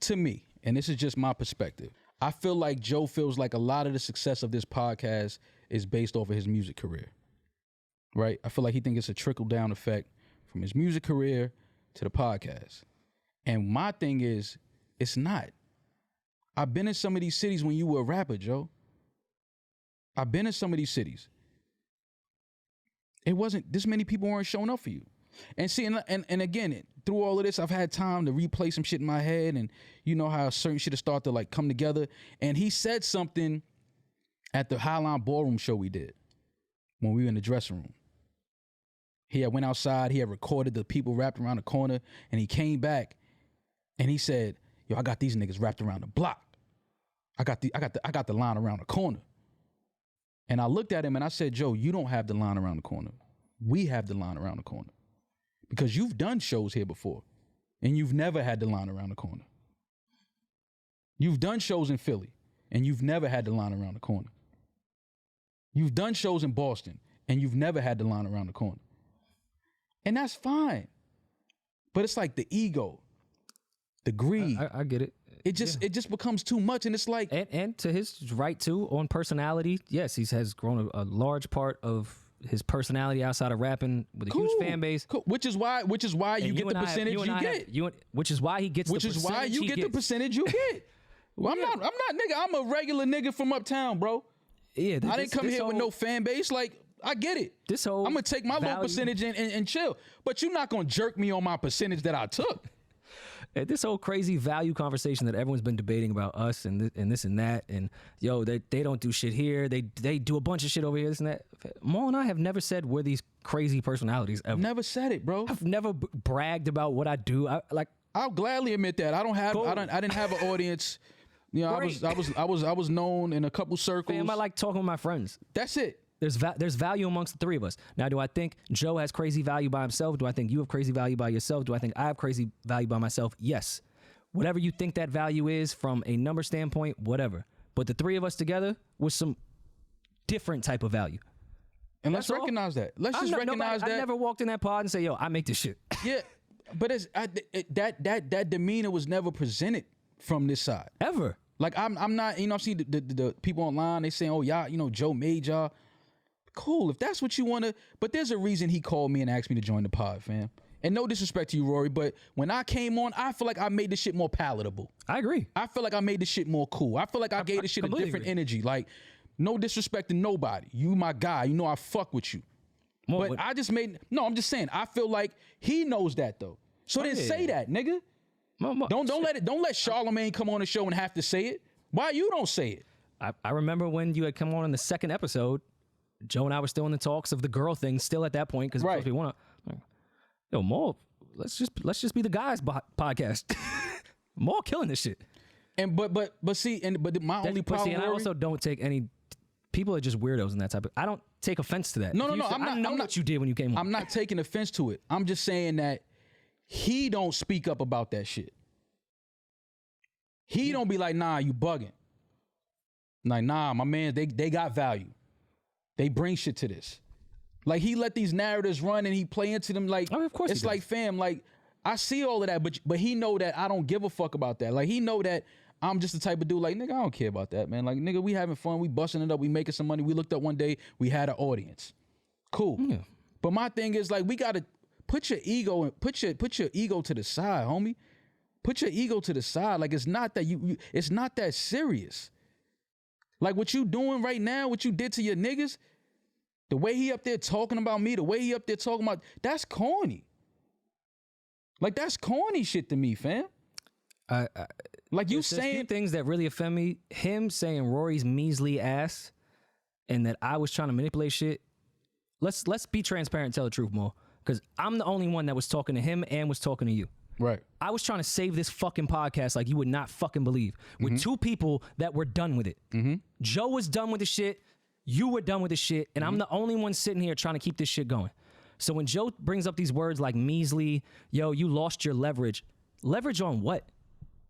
to me, and this is just my perspective. I feel like Joe feels like a lot of the success of this podcast is based off of his music career. Right? I feel like he thinks it's a trickle-down effect from his music career to the podcast. And my thing is, it's not. I've been in some of these cities when you were a rapper, Joe. I've been in some of these cities. It wasn't, this many people weren't showing up for you. And see, and again, through all of this, I've had time to replay some shit in my head, and you know how certain shit has started to like come together. And he said something at the Highline Ballroom show we did when we were in the dressing room. He had went outside, he had recorded the people wrapped around the corner, and he came back and he said, yo, I got these niggas wrapped around the block. I got the line around the corner. And I looked at him and I said, Joe, you don't have the line around the corner. We have the line around the corner. Because you've done shows here before and you've never had the line around the corner. You've done shows in Philly and you've never had the line around the corner. You've done shows in Boston and you've never had the line around the corner. And that's fine. But it's like the ego, the greed. I get it. It just becomes too much, and it's like and to his right too on personality. Yes, he has grown a large part of his personality outside of rapping with a huge fan base. Cool. Which is why you get the percentage you get. Which is why he gets. Which is why you get the percentage you get. Well, I'm not nigga. I'm a regular nigga from uptown, bro. Yeah, I didn't come here with no fan base. Like, I get it. This whole I'm gonna take my little percentage and chill. But you're not gonna jerk me on my percentage that I took. This whole crazy value conversation that everyone's been debating about us and this and that, and yo, they don't do shit here. They do a bunch of shit over here, this and that. Maul and I have never said we're these crazy personalities ever. Never said it, bro. I've never bragged about what I do. I'll gladly admit that. I didn't have an audience. You know, right. I was known in a couple circles. Fam, I like talking with my friends. That's it. There's value amongst the three of us. Now, do I think Joe has crazy value by himself? Do I think you have crazy value by yourself? Do I think I have crazy value by myself? Yes. Whatever you think that value is from a number standpoint, whatever. But the three of us together with some different type of value. And let's recognize that. Let's just recognize that. I never walked in that pod and say, yo, I make this shit. Yeah, but that demeanor was never presented from this side. Ever. Like, I'm not, you know, I see the people online, they saying, oh, y'all, you know, Joe made y'all. Cool, if that's what you want to, but there's a reason he called me and asked me to join the pod, fam. And no disrespect to you, Rory, but when I came on, I feel like I made this shit more palatable. I agree. I feel like I made this shit more cool. I feel like I gave this shit a different energy. Like, no disrespect to nobody. You my guy. You know I fuck with you. But I'm just saying, I feel like he knows that, though. So then say that, nigga. Don't let Charlamagne come on the show and have to say it. Why you don't say it? I remember when you had come on in the second episode, Joe and I were still in the talks of the girl thing, still at that point, because we want to. Yo, Maul, let's just be the guys podcast. Maul killing this shit. And but my only problem. See, and I also don't take any. People are just weirdos in that type of. I don't take offense to that. No, I know what you did when you came on. I'm not taking offense to it. I'm just saying that he don't speak up about that shit. He don't be like, nah, you bugging. Like, nah, my man, they got value. They bring shit to this. Like, he let these narratives run and he play into them like, of course it's like, fam, like, I see all of that, but he know that I don't give a fuck about that. Like, he know that I'm just the type of dude like, nigga, I don't care about that, man. Like, nigga, we having fun, we busting it up, we making some money. We looked up one day, we had an audience. Cool. Yeah. But my thing is, like, we gotta put your ego to the side, homie. Put your ego to the side. Like, it's not that it's not that serious. Like, what you doing right now, what you did to your niggas, the way he up there talking about me, the way he up there talking about, that's corny. Like, that's corny shit to me, fam. Like, you saying... There's a few things that really offend me. Him saying Rory's measly ass and that I was trying to manipulate shit. Let's be transparent and tell the truth more. Because I'm the only one that was talking to him and was talking to you. Right. I was trying to save this fucking podcast like you would not fucking believe. With two people that were done with it. Joe was done with the shit. You were done with the shit. And I'm the only one sitting here trying to keep this shit going. So when Joe brings up these words like measly, yo, you lost your leverage. Leverage on what?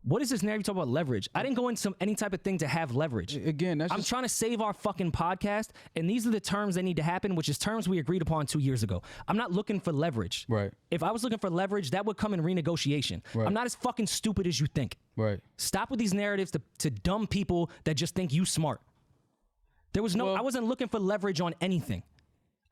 What is this narrative talking about leverage? I didn't go into any type of thing to have leverage. Again, I'm trying to save our fucking podcast, and these are the terms that need to happen, which is terms we agreed upon 2 years ago. I'm not looking for leverage. Right. If I was looking for leverage, that would come in renegotiation. Right. I'm not as fucking stupid as you think. Right. Stop with these narratives to dumb people that just think you smart. There was I wasn't looking for leverage on anything.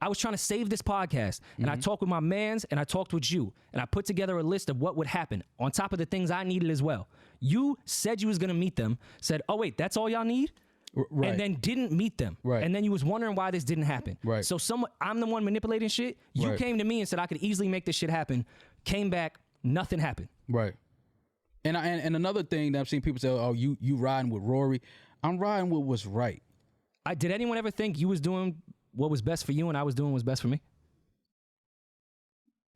I was trying to save this podcast, and I talked with my mans, and I talked with you, and I put together a list of what would happen on top of the things I needed as well. You said you was gonna meet them, said, oh wait, that's all y'all need? Right. And then didn't meet them. Right. And then you was wondering why this didn't happen. Right. So I'm the one manipulating shit. You came to me and said I could easily make this shit happen. Came back, nothing happened. Right. And another thing that I've seen people say, oh, you riding with Rory. I'm riding with what's right. Did anyone ever think you was doing what was best for you and I was doing what was best for me?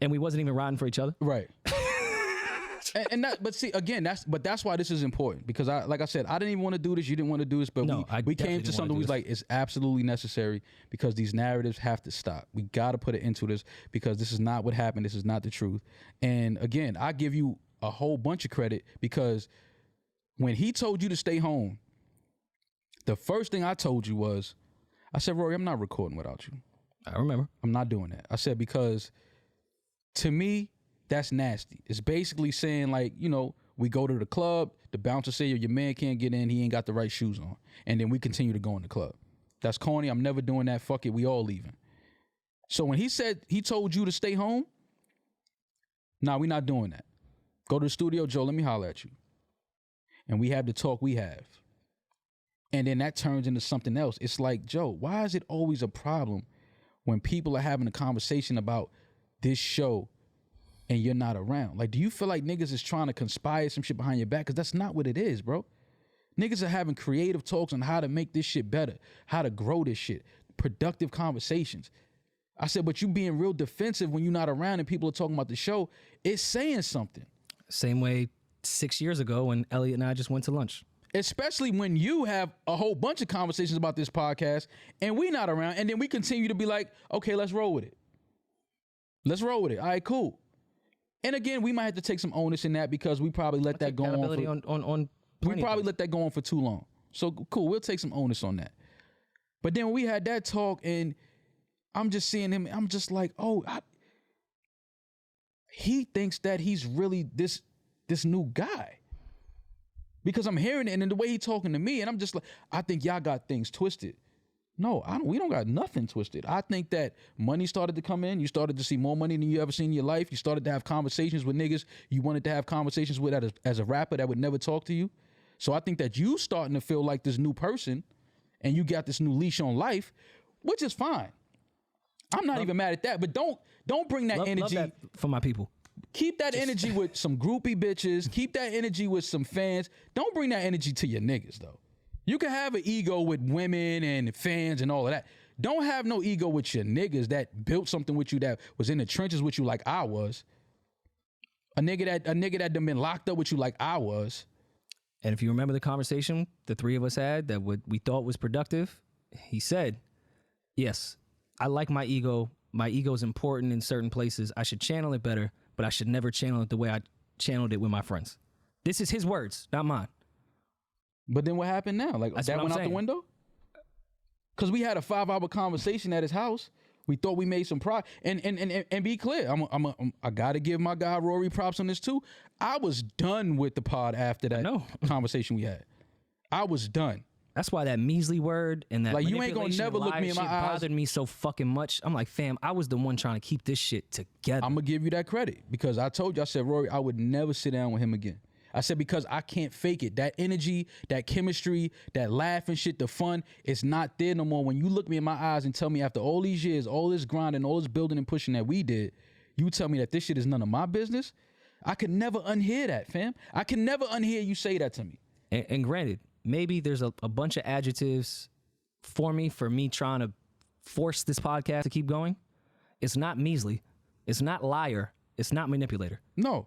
And we wasn't even riding for each other? Right. But see, again, that's why this is important, because like I said, I didn't even want to do this. You didn't want to do this, but we came to something. We was like, it's absolutely necessary because these narratives have to stop. We got to put it into this because this is not what happened. This is not the truth. And again, I give you a whole bunch of credit because when he told you to stay home, the first thing I told you was, I said, Rory, I'm not recording without you. I remember. I'm not doing that. I said, because to me, that's nasty. It's basically saying, like, you know, we go to the club, the bouncer say your man can't get in, he ain't got the right shoes on. And then we continue to go in the club. That's corny. I'm never doing that. Fuck it. We all leaving. So when he said he told you to stay home, nah, we not doing that. Go to the studio, Joe, let me holler at you. And we have the talk we have. And then that turns into something else. It's like, Joe, why is it always a problem when people are having a conversation about this show and you're not around? Like, do you feel like niggas is trying to conspire some shit behind your back? Because that's not what it is, bro. Niggas are having creative talks on how to make this shit better, how to grow this shit, productive conversations. I said, but you being real defensive when you're not around and people are talking about the show, it's saying something. Same way 6 years ago when Elliot and I just went to lunch. Especially when you have a whole bunch of conversations about this podcast and we not around, and then we continue to be like, okay, let's roll with it. Let's roll with it. All right, cool. And again, we might have to take some onus in that because we probably let that go on. We probably let that go on for too long. So cool, we'll take some onus on that. But then when we had that talk and I'm just seeing him, I'm just like, he thinks that he's really this new guy. Because I'm hearing it and the way he talking to me, and I'm just like, I think y'all got things twisted. No, we don't got nothing twisted. I think that money started to come in. You started to see more money than you ever seen in your life. You started to have conversations with niggas you wanted to have conversations with as a rapper that would never talk to you. So I think that you starting to feel like this new person and you got this new leash on life, which is fine. I'm not even mad at that, but don't bring that energy. Love that for my people. Keep that energy with some groupie bitches. Keep that energy with some fans. Don't bring that energy to your niggas, though. You can have an ego with women and fans and all of that. Don't have no ego with your niggas that built something with you, that was in the trenches with you like I was. A nigga that done been locked up with you like I was. And if you remember the conversation the three of us had that what we thought was productive, he said, yes, I like my ego. My ego is important in certain places. I should channel it better, but I should never channel it the way I channeled it with my friends. This is his words, not mine. But then what happened now? Like, that went out the window? Because we had a 5-hour conversation at his house. We thought we made some progress. And be clear, I got to give my guy Rory props on this too. I was done with the pod after that conversation we had. I was done. That's why that measly word and that like you ain't gonna never look me in my eyes. Bothered me so fucking much. I'm like, fam, I was the one trying to keep this shit together. I'm gonna give you that credit because I told you, I said, Rory, I would never sit down with him again. I said, because I can't fake it. That energy, that chemistry, that laughing shit, the fun, it's not there no more. When you look me in my eyes and tell me after all these years, all this grinding, all this building and pushing that we did, you tell me that this shit is none of my business, I could never unhear that, fam. I can never unhear you say that to me. And granted, maybe there's a bunch of adjectives for me trying to force this podcast to keep going. It's not measly. It's not liar. It's not manipulator. No.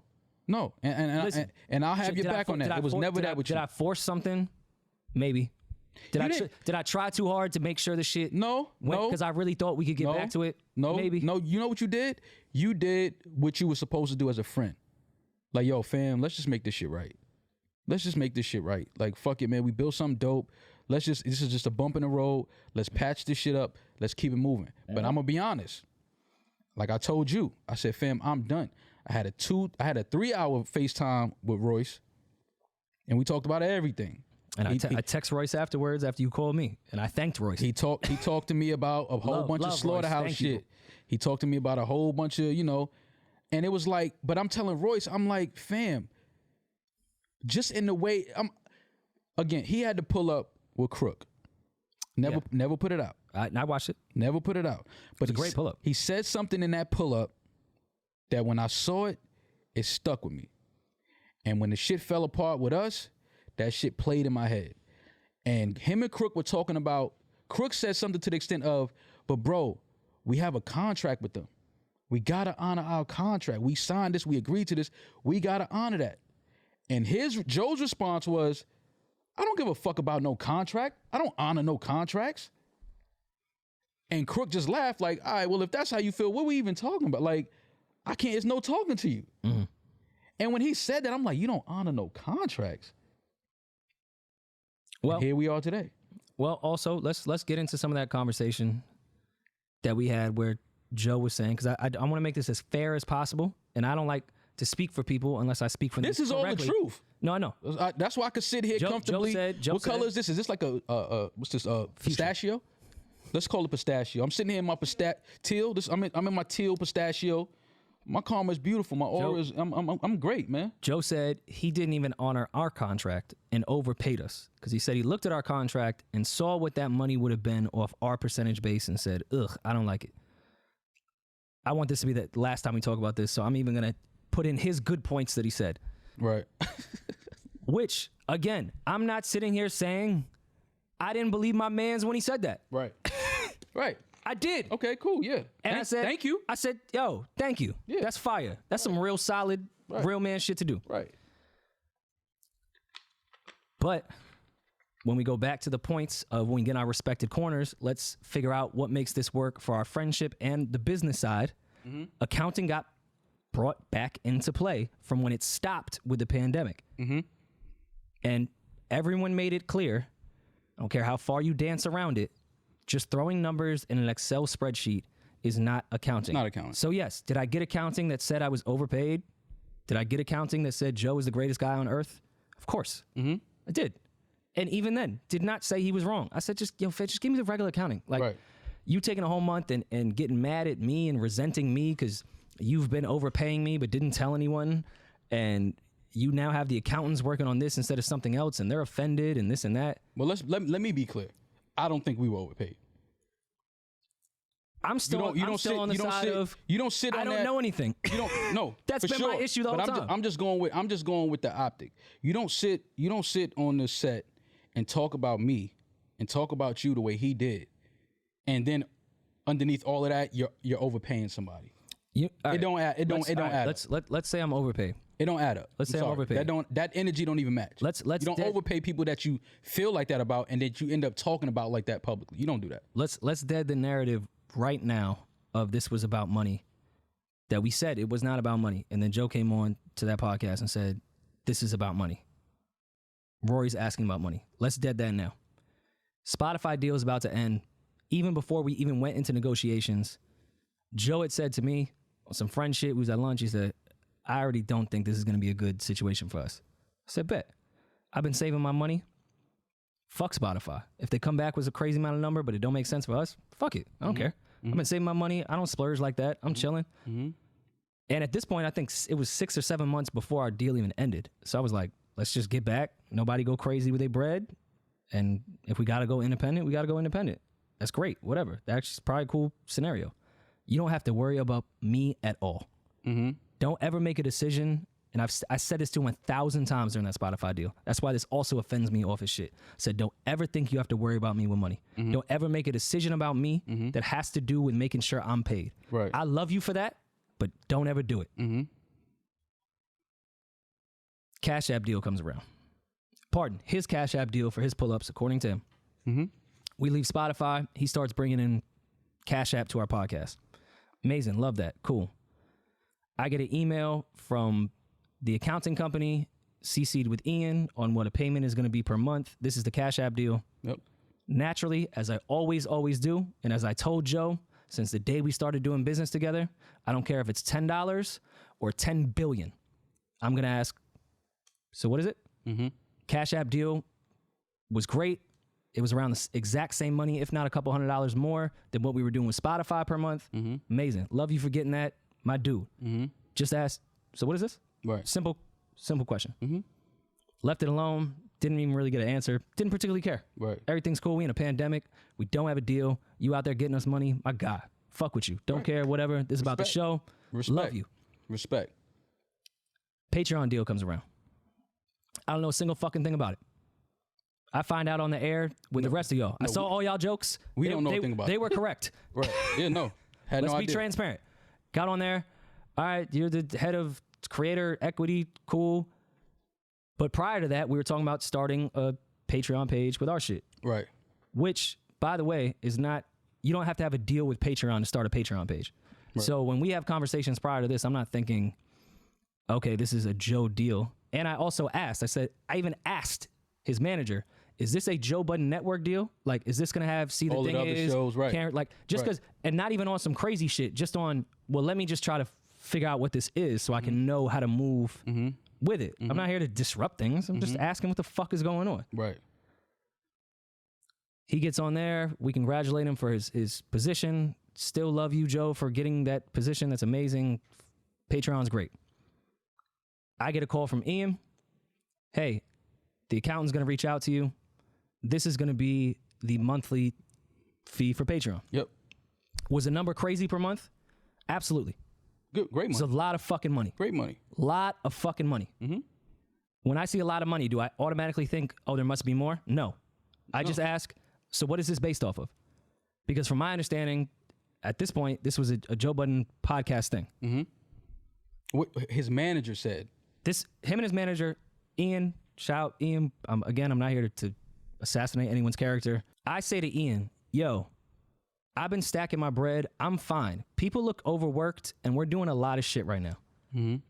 Listen, and I'll have your back on that. It was never that with you. Did I force something? Maybe. Did I try too hard to make sure the shit No. because I really thought we could get back to it? Maybe. No, you know what you did? You did what you were supposed to do as a friend. Like, yo, fam, let's just make this shit right. Let's just make this shit right. Like, fuck it, man. We built something dope. This is just a bump in the road. Let's patch this shit up. Let's keep it moving. But I'm gonna be honest. Like I told you, I said, fam, I'm done. I had a 3-hour FaceTime with Royce, and we talked about everything. And I text Royce afterwards after you called me, and I thanked Royce. He talked to me about a whole bunch of slaughterhouse shit. He talked to me about a whole bunch of, and it was like, but I'm telling Royce, I'm like, fam, just in the way, again, he had to pull up with Crook. Never put it out. I watched it. Never put it out. But it's a great pull up. He said something in that pull up that when I saw it, it stuck with me. And when the shit fell apart with us, that shit played in my head. And him and Crook were talking about, Crook said something to the extent of, but bro, we have a contract with them. We gotta honor our contract. We signed this, we agreed to this, we gotta honor that. And Joe's response was, I don't give a fuck about no contract. I don't honor no contracts. And Crook just laughed like, all right, well, if that's how you feel, what are we even talking about? Like, I can't, it's no talking to you. Mm-hmm. And when he said that, I'm like, you don't honor no contracts. Well, and here we are today. Well, also, let's get into some of that conversation that we had where Joe was saying, because I want to make this as fair as possible, and I don't like to speak for people unless I speak for them. This is correctly. all the truth. No, I know. That's why I could sit here comfortably. What color is this? Is this like what's this? Pistachio? Let's call it pistachio. I'm sitting here in my teal. I'm in my teal pistachio. My karma is beautiful. My aura is. I'm great, man. Joe said he didn't even honor our contract and overpaid us because he said he looked at our contract and saw what that money would have been off our percentage base and said, "Ugh, I don't like it." I want this to be the last time we talk about this, so I'm even gonna put in his good points that he said. Right. Which, again, I'm not sitting here saying I didn't believe my mans when he said that. Right. Right. I did. Okay, cool, yeah. And I said, thank you. I said, yo, thank you. Yeah. That's fire. That's some real solid, real man shit to do. Right. But when we go back to the points of when we get in our respected corners, let's figure out what makes this work for our friendship and the business side. Mm-hmm. Accounting got brought back into play from when it stopped with the pandemic. Mm-hmm. And everyone made it clear, I don't care how far you dance around it, just throwing numbers in an Excel spreadsheet is not accounting. Not accounting. So yes, did I get accounting that said I was overpaid? Did I get accounting that said Joe is the greatest guy on earth? Of course. Mm-hmm. I did. And even then, did not say he was wrong. I said, just give me the regular accounting. Like, you taking a whole month and getting mad at me and resenting me because you've been overpaying me but didn't tell anyone, and you now have the accountants working on this instead of something else, and they're offended and this and that. Well, let me be clear. I don't think we were overpaid. I'm still on the side of you don't sit on that. I don't know anything. You don't know. That's been my issue the whole time. I'm just going with the optic. You don't sit on the set and talk about me and talk about you the way he did, and then underneath all of that, you're overpaying somebody. It don't add up. Let's say I'm overpaid. It don't add up. Let's say I'm overpaid. That energy don't even match. You don't overpay people that you feel like that about and that you end up talking about like that publicly. You don't do that. Let's dead the narrative right now of this was about money. That we said it was not about money, and then Joe came on to that podcast and said this is about money. Rory's asking about money. Let's dead that now. Spotify deal is about to end. Even before we even went into negotiations, Joe had said to me on some friend shit, we was at lunch, he said, I already don't think this is going to be a good situation for us. I said, bet. I've been saving my money. Fuck Spotify. If they come back with a crazy amount of number, but it don't make sense for us, fuck it. I don't care. I've been saving my money. I don't splurge like that. I'm chilling. And at this point, I think it was 6 or 7 months before our deal even ended. So I was like, let's just get back. Nobody go crazy with their bread. And if we got to go independent, we got to go independent. That's great. Whatever. That's probably a cool scenario. You don't have to worry about me at all. Don't ever make a decision. And I said this to him 1,000 times during that Spotify deal. That's why this also offends me off his shit. I said, don't ever think you have to worry about me with money. Don't ever make a decision about me that has to do with making sure I'm paid. Right. I love you for that, but don't ever do it. Cash App deal comes around. Pardon, his Cash App deal for his pull-ups, according to him. We leave Spotify. He starts bringing in Cash App to our podcast. Amazing. Love that. Cool. I get an email from the accounting company, CC'd with Ian on what a payment is going to be per month. This is the Cash App deal. Yep. Naturally, as I always do, and as I told Joe, since the day we started doing business together, I don't care if it's $10 or $10 billion. I'm going to ask, so what is it? Cash App deal was great. It was around the exact same money, if not a couple $100 more than what we were doing with Spotify per month. Amazing. Love you for getting that, my dude. Just ask, so what is this? Right. Simple question. Left it alone. Didn't even really get an answer. Didn't particularly care. Right. Everything's cool. We in a pandemic. We don't have a deal. You out there getting us money. My God. Fuck with you. Don't care. Whatever. This is about the show. Love you. Respect. Patreon deal comes around. I don't know a single fucking thing about it. I find out on the air with the rest of y'all. I saw all y'all jokes. We don't know anything about it. They were correct. Right. Yeah, no. Had Let's no be idea. transparent. Got on there. All right, you're the head of creator equity. Cool. But prior to that, we were talking about starting a Patreon page with our shit. Right. Which, by the way, is not, you don't have to have a deal with Patreon to start a Patreon page. Right. So when we have conversations prior to this, I'm not thinking, okay, this is a Joe deal. And I also asked, I even asked his manager, is this a Joe Budden network deal? Like, is this going to have See the all Thing the other Is? shows, right. Karen, like, just because, and not even on some crazy shit, just on, well, let me just try to figure out what this is so I can know how to move with it. I'm not here to disrupt things. I'm just asking what the fuck is going on. Right. He gets on there. We congratulate him for his position. Still love you, Joe, for getting that position. That's amazing. Patreon's great. I get a call from Ian. Hey, the accountant's going to reach out to you. This is going to be the monthly fee for Patreon. Yep. Was the number crazy per month? Absolutely. Good. Great money. It's a lot of fucking money. Great money. Lot of fucking money. When I see a lot of money, do I automatically think, oh, there must be more? No. I just ask, so what is this based off of? Because from my understanding, at this point, this was a Joe Budden podcast thing. What his manager said. Him and his manager, Ian, shout Ian. Again, I'm not here to assassinate anyone's character. I say to Ian, yo, I've been stacking my bread. I'm fine. People look overworked, and we're doing a lot of shit right now.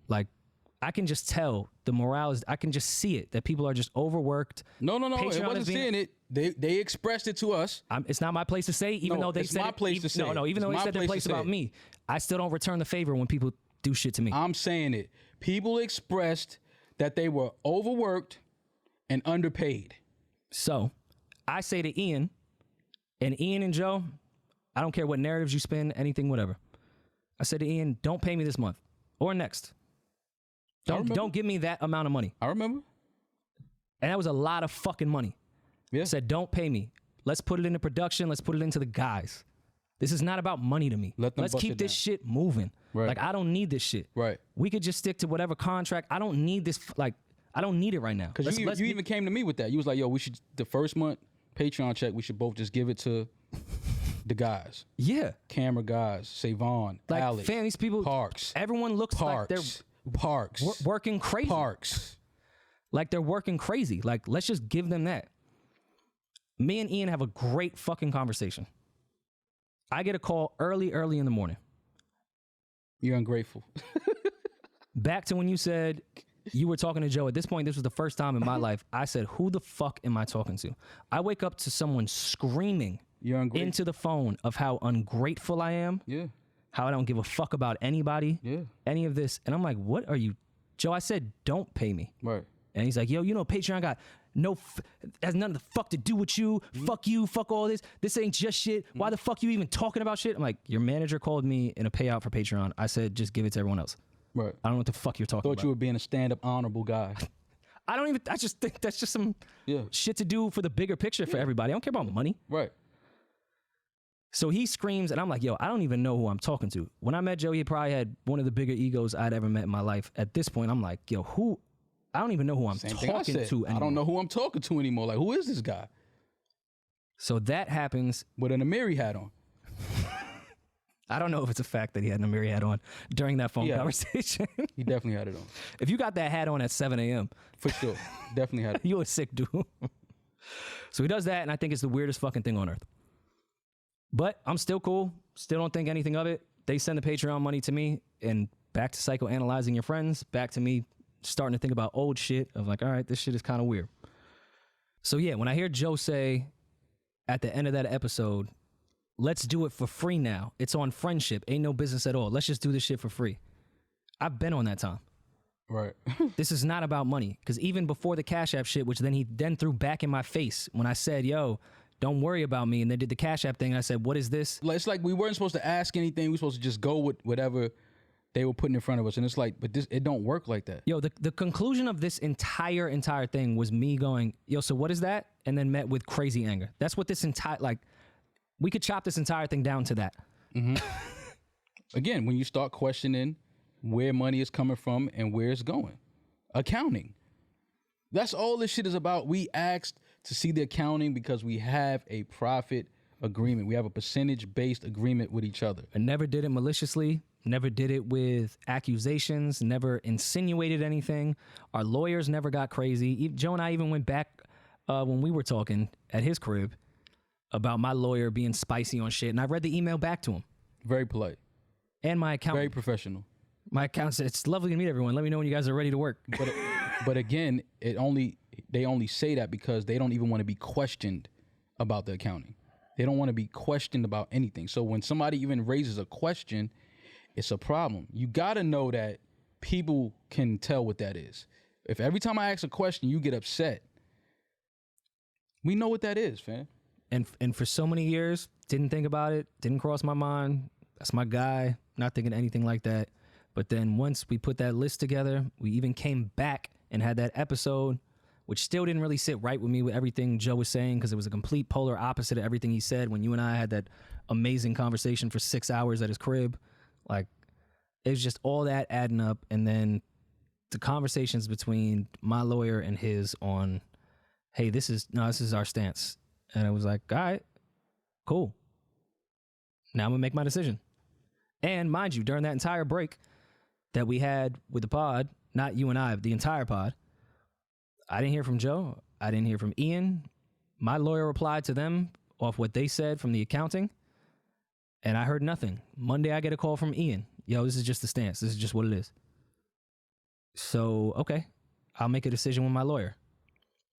Like, I can just tell the morale is, I can just see it, that people are just overworked. No. Patreon It wasn't seeing it. They expressed it to us. It's not my place to say, even though they said my place to say. even though they said their place about me. I still don't return the favor when people do shit to me. I'm saying it. People expressed that they were overworked and underpaid. So I say to Ian and Joe, I don't care what narratives you spin, anything, whatever. I said to Ian, don't pay me this month or next. Don't give me that amount of money. I remember. And that was a lot of fucking money. Yeah. I said, don't pay me. Let's put it into production. Let's put it into the guys. This is not about money to me. Let's keep this shit moving. Right. Like, I don't need this shit. Right. We could just stick to whatever contract. I don't need this. Like, I don't need it right now. Because you even came to me with that. You was like, yo, we should, the first month Patreon check, we should both just give it to the guys. Yeah. Camera guys, Savon, like, Alex, fam, these people, Parks. Everyone looks like they're working crazy. Parks. Like, they're working crazy. Like, let's just give them that. Me and Ian have a great fucking conversation. I get a call early in the morning. You're ungrateful. Back to when you said you were talking to Joe. At this point, this was the first time in my life I said, who the fuck am I talking to? I wake up to someone screaming into the phone of how ungrateful I am. Yeah. How I don't give a fuck about anybody. Yeah. Any of this. And I'm like, what are you? Joe, I said, don't pay me. Right. And he's like, yo, you know, Patreon got has nothing the fuck to do with you. Fuck you, fuck all this. This ain't just shit. Why the fuck you even talking about shit? I'm like, your manager called me in a payout for Patreon. I said, just give it to everyone else. Right. I don't know what the fuck you're talking about. Thought you were being a stand-up honorable guy. I just think that's just some shit to do for the bigger picture for everybody. I don't care about money. Right. So he screams, and I'm like, yo, I don't even know who I'm talking to. When I met Joe, he probably had one of the bigger egos I'd ever met in my life. At this point, I'm like, yo, I don't even know who I'm talking to anymore. I don't know who I'm talking to anymore. Like, who is this guy? So that happens. With an Amiri hat on. I don't know if it's a fact that he had an Amiri hat on during that phone conversation. He definitely had it on. If you got that hat on at 7 a.m. For sure. Definitely had it. You're a sick dude. So he does that, and I think it's the weirdest fucking thing on earth. But I'm still cool. Still don't think anything of it. They send the Patreon money to me, and back to psychoanalyzing your friends, back to me starting to think about old shit of like, all right, this shit is kind of weird. So yeah, when I hear Joe say at the end of that episode, let's do it for free now. It's on friendship. Ain't no business at all. Let's just do this shit for free. I've been on that time. Right. This is not about money. Because even before the Cash App shit, which then he threw back in my face when I said, yo, don't worry about me. And they did the Cash App thing. And I said, what is this? It's like we weren't supposed to ask anything. We were supposed to just go with whatever they were putting in front of us. And it's like, but it don't work like that. Yo, the conclusion of this entire thing was me going, yo, so what is that? And then met with crazy anger. That's what this we could chop this entire thing down to that. Mm-hmm. Again, when you start questioning where money is coming from and where it's going. Accounting. That's all this shit is about. We asked to see the accounting because we have a profit agreement. We have a percentage-based agreement with each other. I never did it maliciously, never did it with accusations, never insinuated anything. Our lawyers never got crazy. Joe and I even went back when we were talking at his crib about my lawyer being spicy on shit, and I read the email back to him. Very polite. And my accountant. Very professional. My accountant said, it's lovely to meet everyone. Let me know when you guys are ready to work. But again, they only say that because they don't even want to be questioned about the accounting. They don't want to be questioned about anything. So when somebody even raises a question, it's a problem. You got to know that people can tell what that is. If every time I ask a question, you get upset, we know what that is, fam. And for so many years, didn't think about it, didn't cross my mind. That's my guy, not thinking anything like that. But then once we put that list together, we even came back and had that episode, which still didn't really sit right with me with everything Joe was saying, because it was a complete polar opposite of everything he said when you and I had that amazing conversation for 6 hours at his crib. Like, it was just all that adding up. And then the conversations between my lawyer and his on, hey, this is our stance. And I was like, all right, cool. Now I'm going to make my decision. And mind you, during that entire break that we had with the pod, not you and I, the entire pod, I didn't hear from Joe. I didn't hear from Ian. My lawyer replied to them off what they said from the accounting, and I heard nothing. Monday, I get a call from Ian. Yo, this is just the stance. This is just what it is. So, okay, I'll make a decision with my lawyer.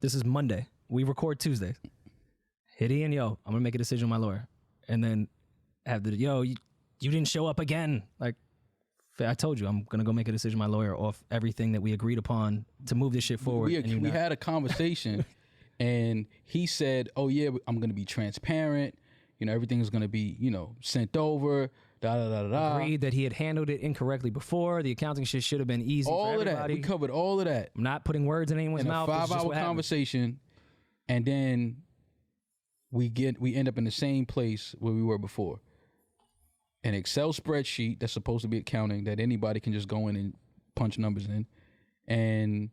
This is Monday. We record Tuesdays. Hit Ian, yo, I'm going to make a decision with my lawyer. And then have you didn't show up again. Like, I told you, I'm going to go make a decision with my lawyer off everything that we agreed upon to move this shit forward. We had a conversation, and he said, oh, yeah, I'm going to be transparent. Everything is going to be, sent over, da-da-da-da-da. Agreed that he had handled it incorrectly before. The accounting shit should have been easy for everybody. All of that. We covered all of that. I'm not putting words in anyone's mouth. In a 5-hour conversation, and then we end up in the same place where we were before. An Excel spreadsheet that's supposed to be accounting that anybody can just go in and punch numbers in. And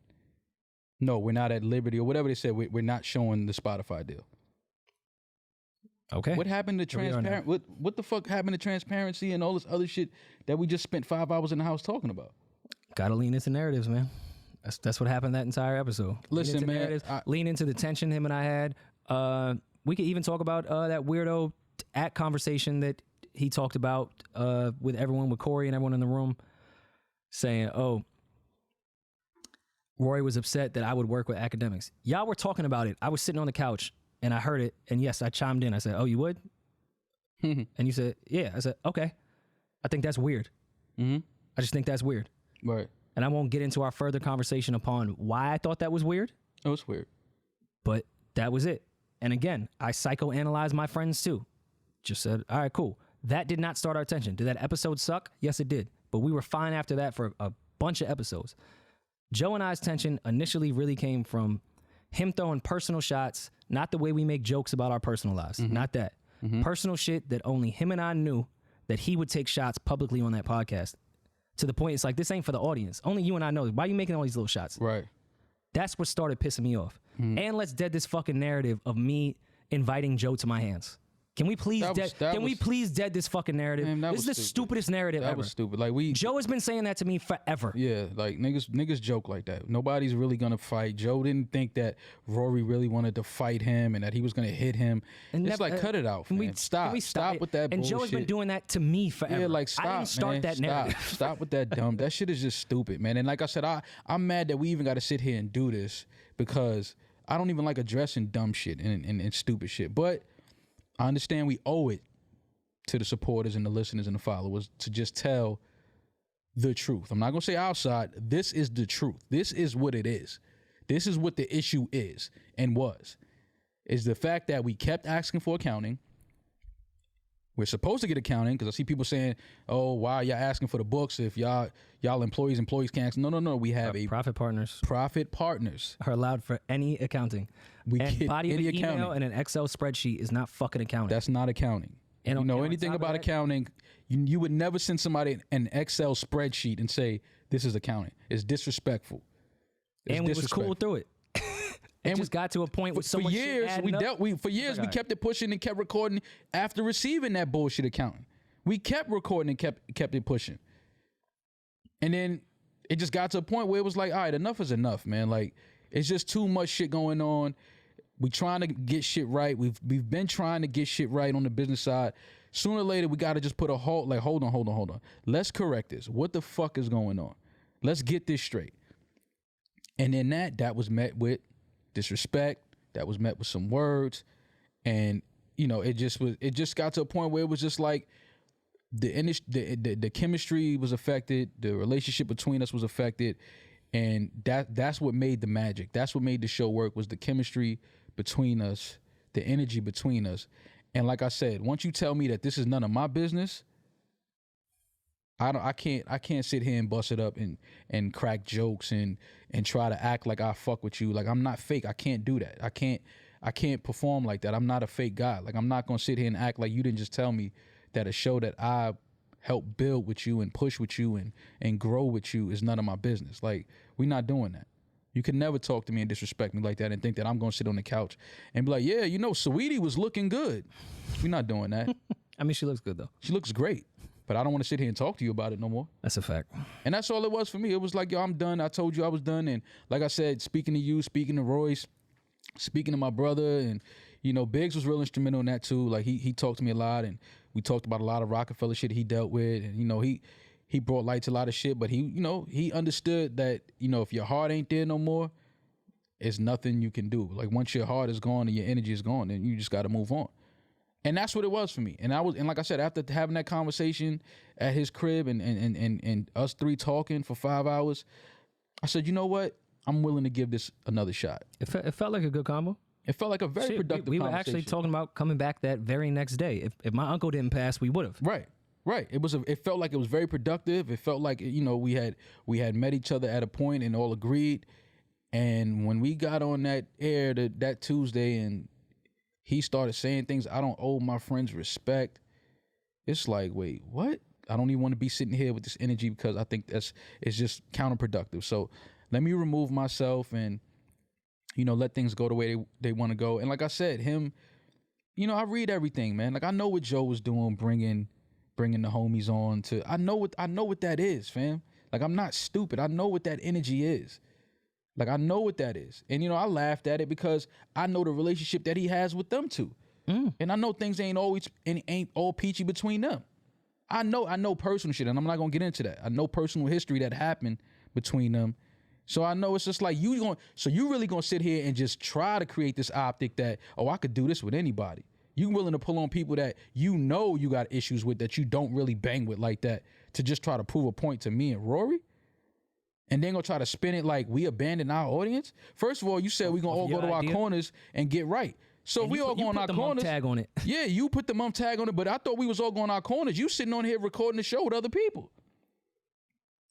no, we're not at liberty, or whatever they said. We're not showing the Spotify deal. Okay. What happened to transparent? What the fuck happened to transparency and all this other shit that we just spent 5 hours in the house talking about? Gotta lean into narratives, man. That's what happened that entire episode. Listen, man. Lean into the tension him and I had. We could even talk about that weirdo conversation that he talked about with everyone, with Corey and everyone in the room, saying, oh, Rory was upset that I would work with academics. Y'all were talking about it. I was sitting on the couch and I heard it. And yes, I chimed in. I said, oh, you would? And you said, yeah. I said, okay. I think that's weird. Mm-hmm. I just think that's weird. Right. And I won't get into our further conversation upon why I thought that was weird. Oh, it's weird. But that was it. And again, I psychoanalyzed my friends too. Just said, all right, cool. That did not start our tension. Did that episode suck? Yes, it did. But we were fine after that for a bunch of episodes. Joe and I's tension initially really came from him throwing personal shots, not the way we make jokes about our personal lives. Not that. Personal shit that only him and I knew, that he would take shots publicly on that podcast. To the point, it's like, this ain't for the audience. Only you and I know. Why are you making all these little shots? Right. That's what started pissing me off. And let's dead this fucking narrative of me inviting Joe to my hands. Can we please please dead this fucking narrative? Man, this is the stupidest narrative ever. That was stupid. Like Joe has been saying that to me forever. Yeah, like niggas joke like that. Nobody's really gonna fight. Joe didn't think that Rory really wanted to fight him and that he was gonna hit him. And it's like, cut it out, man. Stop with that bullshit. And Joe has been doing that to me forever. Yeah, like, stop, I didn't start man. that narrative. Stop with that dumb. That shit is just stupid, man. And like I said, I'm mad that we even got to sit here and do this because I don't even like addressing dumb shit and stupid shit. But I understand we owe it to the supporters and the listeners and the followers to just tell the truth. I'm not going to say outside. This is the truth. This is what it is. This is what the issue is and was. Is the fact that we kept asking for accounting. We're supposed to get accounting because I see people saying, oh, why are y'all asking for the books if y'all employees can't? No. We have profit partners. Profit partners Are allowed for any accounting. We and get body any of an email accounting. and an Excel spreadsheet is not fucking accounting. That's not accounting. And you know anything about accounting, you would never send somebody an Excel spreadsheet and say, this is accounting. It's disrespectful. And we was cool through it. And just got to a point where so much shit adding up. We kept it pushing and kept recording after receiving that bullshit accounting. We kept recording and kept it pushing. And then it just got to a point where it was like, all right, enough is enough, man. Like, it's just too much shit going on. We trying to get shit right. We've been trying to get shit right on the business side. Sooner or later, we got to just put a halt. Like, hold on. Let's correct this. What the fuck is going on? Let's get this straight. And then that was met with disrespect. That was met with some words, and it just got to a point where it was just like the chemistry was affected, the relationship between us was affected, and that's what made the magic. That's what made the show work, was the chemistry between us, the energy between us. And like I said, once you tell me that this is none of my business, I can't sit here and bust it up and crack jokes and try to act like I fuck with you. Like, I'm not fake. I can't do that. I can't perform like that. I'm not a fake guy. Like, I'm not gonna sit here and act like you didn't just tell me that a show that I helped build with you and push with you and grow with you is none of my business. Like, we're not doing that. You can never talk to me and disrespect me like that and think that I'm gonna sit on the couch and be like, yeah, Saweetie was looking good. We're not doing that. I mean, she looks good though. She looks great. But I don't want to sit here and talk to you about it no more. That's a fact. And that's all it was for me. It was like, yo, I'm done. I told you I was done. And like I said, speaking to you, speaking to Royce, speaking to my brother, and, Biggs was real instrumental in that too. Like, he talked to me a lot, and we talked about a lot of Rockefeller shit he dealt with. And, he brought light to a lot of shit, but he understood that, if your heart ain't there no more, it's nothing you can do. Like, once your heart is gone and your energy is gone, then you just got to move on. And that's what it was for me. And like I said, after having that conversation at his crib and us three talking for 5 hours, I said, you know what? I'm willing to give this another shot. It felt like a good combo. It felt like a very productive we conversation. were actually talking about coming back that very next day. If my uncle didn't pass, we would have. Right. It felt like it was very productive. It felt like, we had met each other at a point and all agreed. And when we got on that air that Tuesday and he started saying things, I don't owe my friends respect. It's like, wait, what? I don't even want to be sitting here with this energy because I think it's just counterproductive. So let me remove myself and, let things go the way they want to go. And like I said, him, I read everything, man. Like, I know what Joe was doing, bringing the homies on I know what that is, fam. Like, I'm not stupid. I know what that energy is. Like, I know what that is. And, I laughed at it because I know the relationship that he has with them two. And I know things ain't all peachy between them. I know personal shit, and I'm not going to get into that. I know personal history that happened between them. So I know it's just like, you really going to sit here and just try to create this optic that, oh, I could do this with anybody. You willing to pull on people that you got issues with that you don't really bang with like that to just try to prove a point to me and Rory? And then gonna try to spin it like we abandoned our audience. First of all, you said we gonna all go to our corners and get right. So if we all go on our corners, tag on it. Yeah, you put the mum tag on it, but I thought we was all going our corners. You sitting on here recording the show with other people.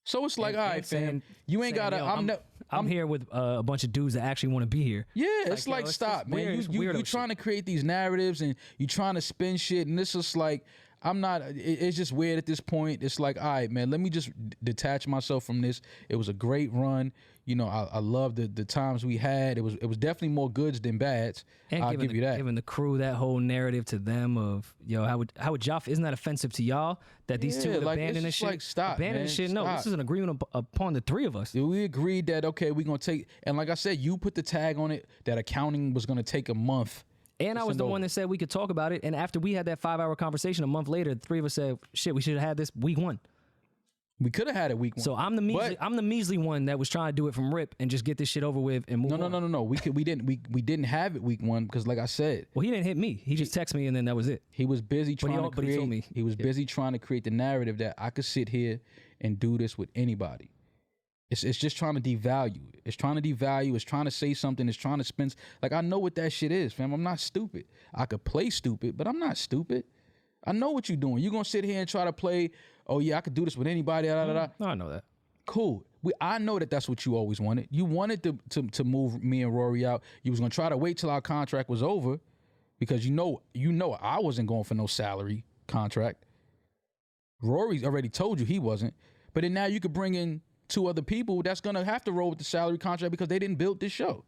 So it's like, all right, fam, you ain't gotta. I'm here with a bunch of dudes that actually want to be here. Yeah, it's like stop, man. You trying to create these narratives and you trying to spin shit, and this is like, I'm not. It's just weird at this point. It's like, all right, man, let me just detach myself from this. It was a great run. You know, I love the times we had. It was definitely more goods than bads. And I'll give you that. Giving the crew that whole narrative to them of, how would y'all, isn't that offensive to y'all that these two would abandon this shit? Like, stop, abandon this shit. No, this is an agreement upon the three of us. We agreed that, okay, we're going to take, and like I said, you put the tag on it that accounting was going to take a month. And I was the one that said we could talk about it. And after we had that 5-hour conversation a month later, the three of us said, shit, we should have had this week 1. We could have had it week 1. So I'm the measly one that was trying to do it from rip and just get this shit over with and move on. No. We didn't have it week 1 because, like I said, well, he didn't hit me. He just texted me and then that was it. He was busy trying to create. He told me. He was busy trying to create the narrative that I could sit here and do this with anybody. It's just trying to devalue. It's trying to devalue. It's trying to say something. It's trying to spin. Like, I know what that shit is, fam. I'm not stupid. I could play stupid, but I'm not stupid. I know what you're doing. You're going to sit here and try to play, oh, yeah, I could do this with anybody. No, I know that. Cool. I know that that's what you always wanted. You wanted to move me and Rory out. You was going to try to wait till our contract was over because you know I wasn't going for no salary contract. Rory's already told you he wasn't. But then now you could bring in 2 other people that's going to have to roll with the salary contract because they didn't build this show.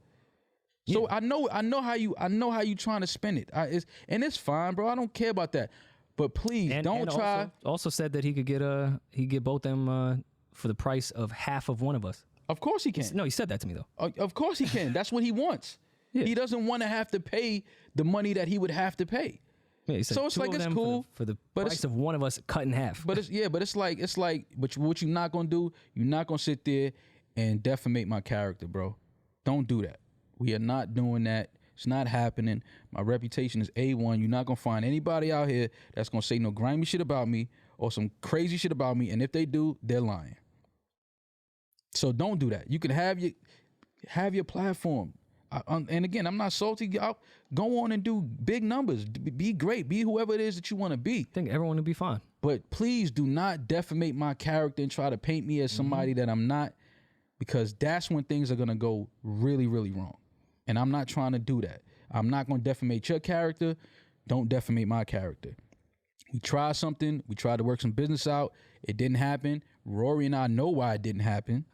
So yeah. I know how you trying to spin it. And it's fine, bro. I don't care about that. But please don't try. Also said that he could get both them for the price of half of one of us. Of course he can. He said that to me though. Of course he can. That's what he wants. Yeah. He doesn't want to have to pay the money that he would have to pay. Yeah, so it's like it's cool for the price of one of us cut in half. But it's like but what you're not gonna do, you're not gonna sit there and defamate my character, bro. Don't do that. We are not doing that. It's not happening. My reputation is A1. You're not gonna find anybody out here that's gonna say no grimy shit about me or some crazy shit about me. And if they do, they're lying. So don't do that. You can have your platform. And again, I'm not salty. Go on and do big numbers. Be great. Be whoever it is that you want to be. I think everyone would be fine. But please do not defamate my character and try to paint me as somebody that I'm not, because that's when things are going to go really, really wrong. And I'm not trying to do that. I'm not going to defamate your character. Don't defamate my character. We tried something. We tried to work some business out. It didn't happen. Rory and I know why it didn't happen.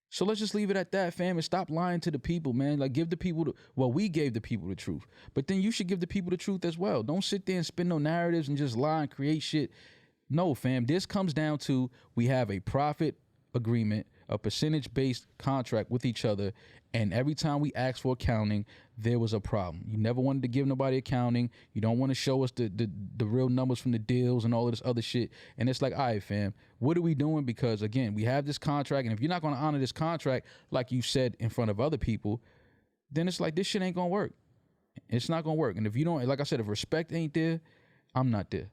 So let's just leave it at that, fam, and stop lying to the people, man. Like, give the people we gave the people the truth. But then you should give the people the truth as well. Don't sit there and spin no narratives and just lie and create shit. No, fam, this comes down to we have a profit agreement, a percentage-based contract with each other, and every time we asked for accounting, there was a problem. You never wanted to give nobody accounting. You don't want to show us the real numbers from the deals and all of this other shit. And it's like, all right, fam, what are we doing? Because, again, we have this contract, and if you're not going to honor this contract like you said in front of other people, then it's like this shit ain't going to work. It's not going to work. And if you don't, like I said, if respect ain't there, I'm not there.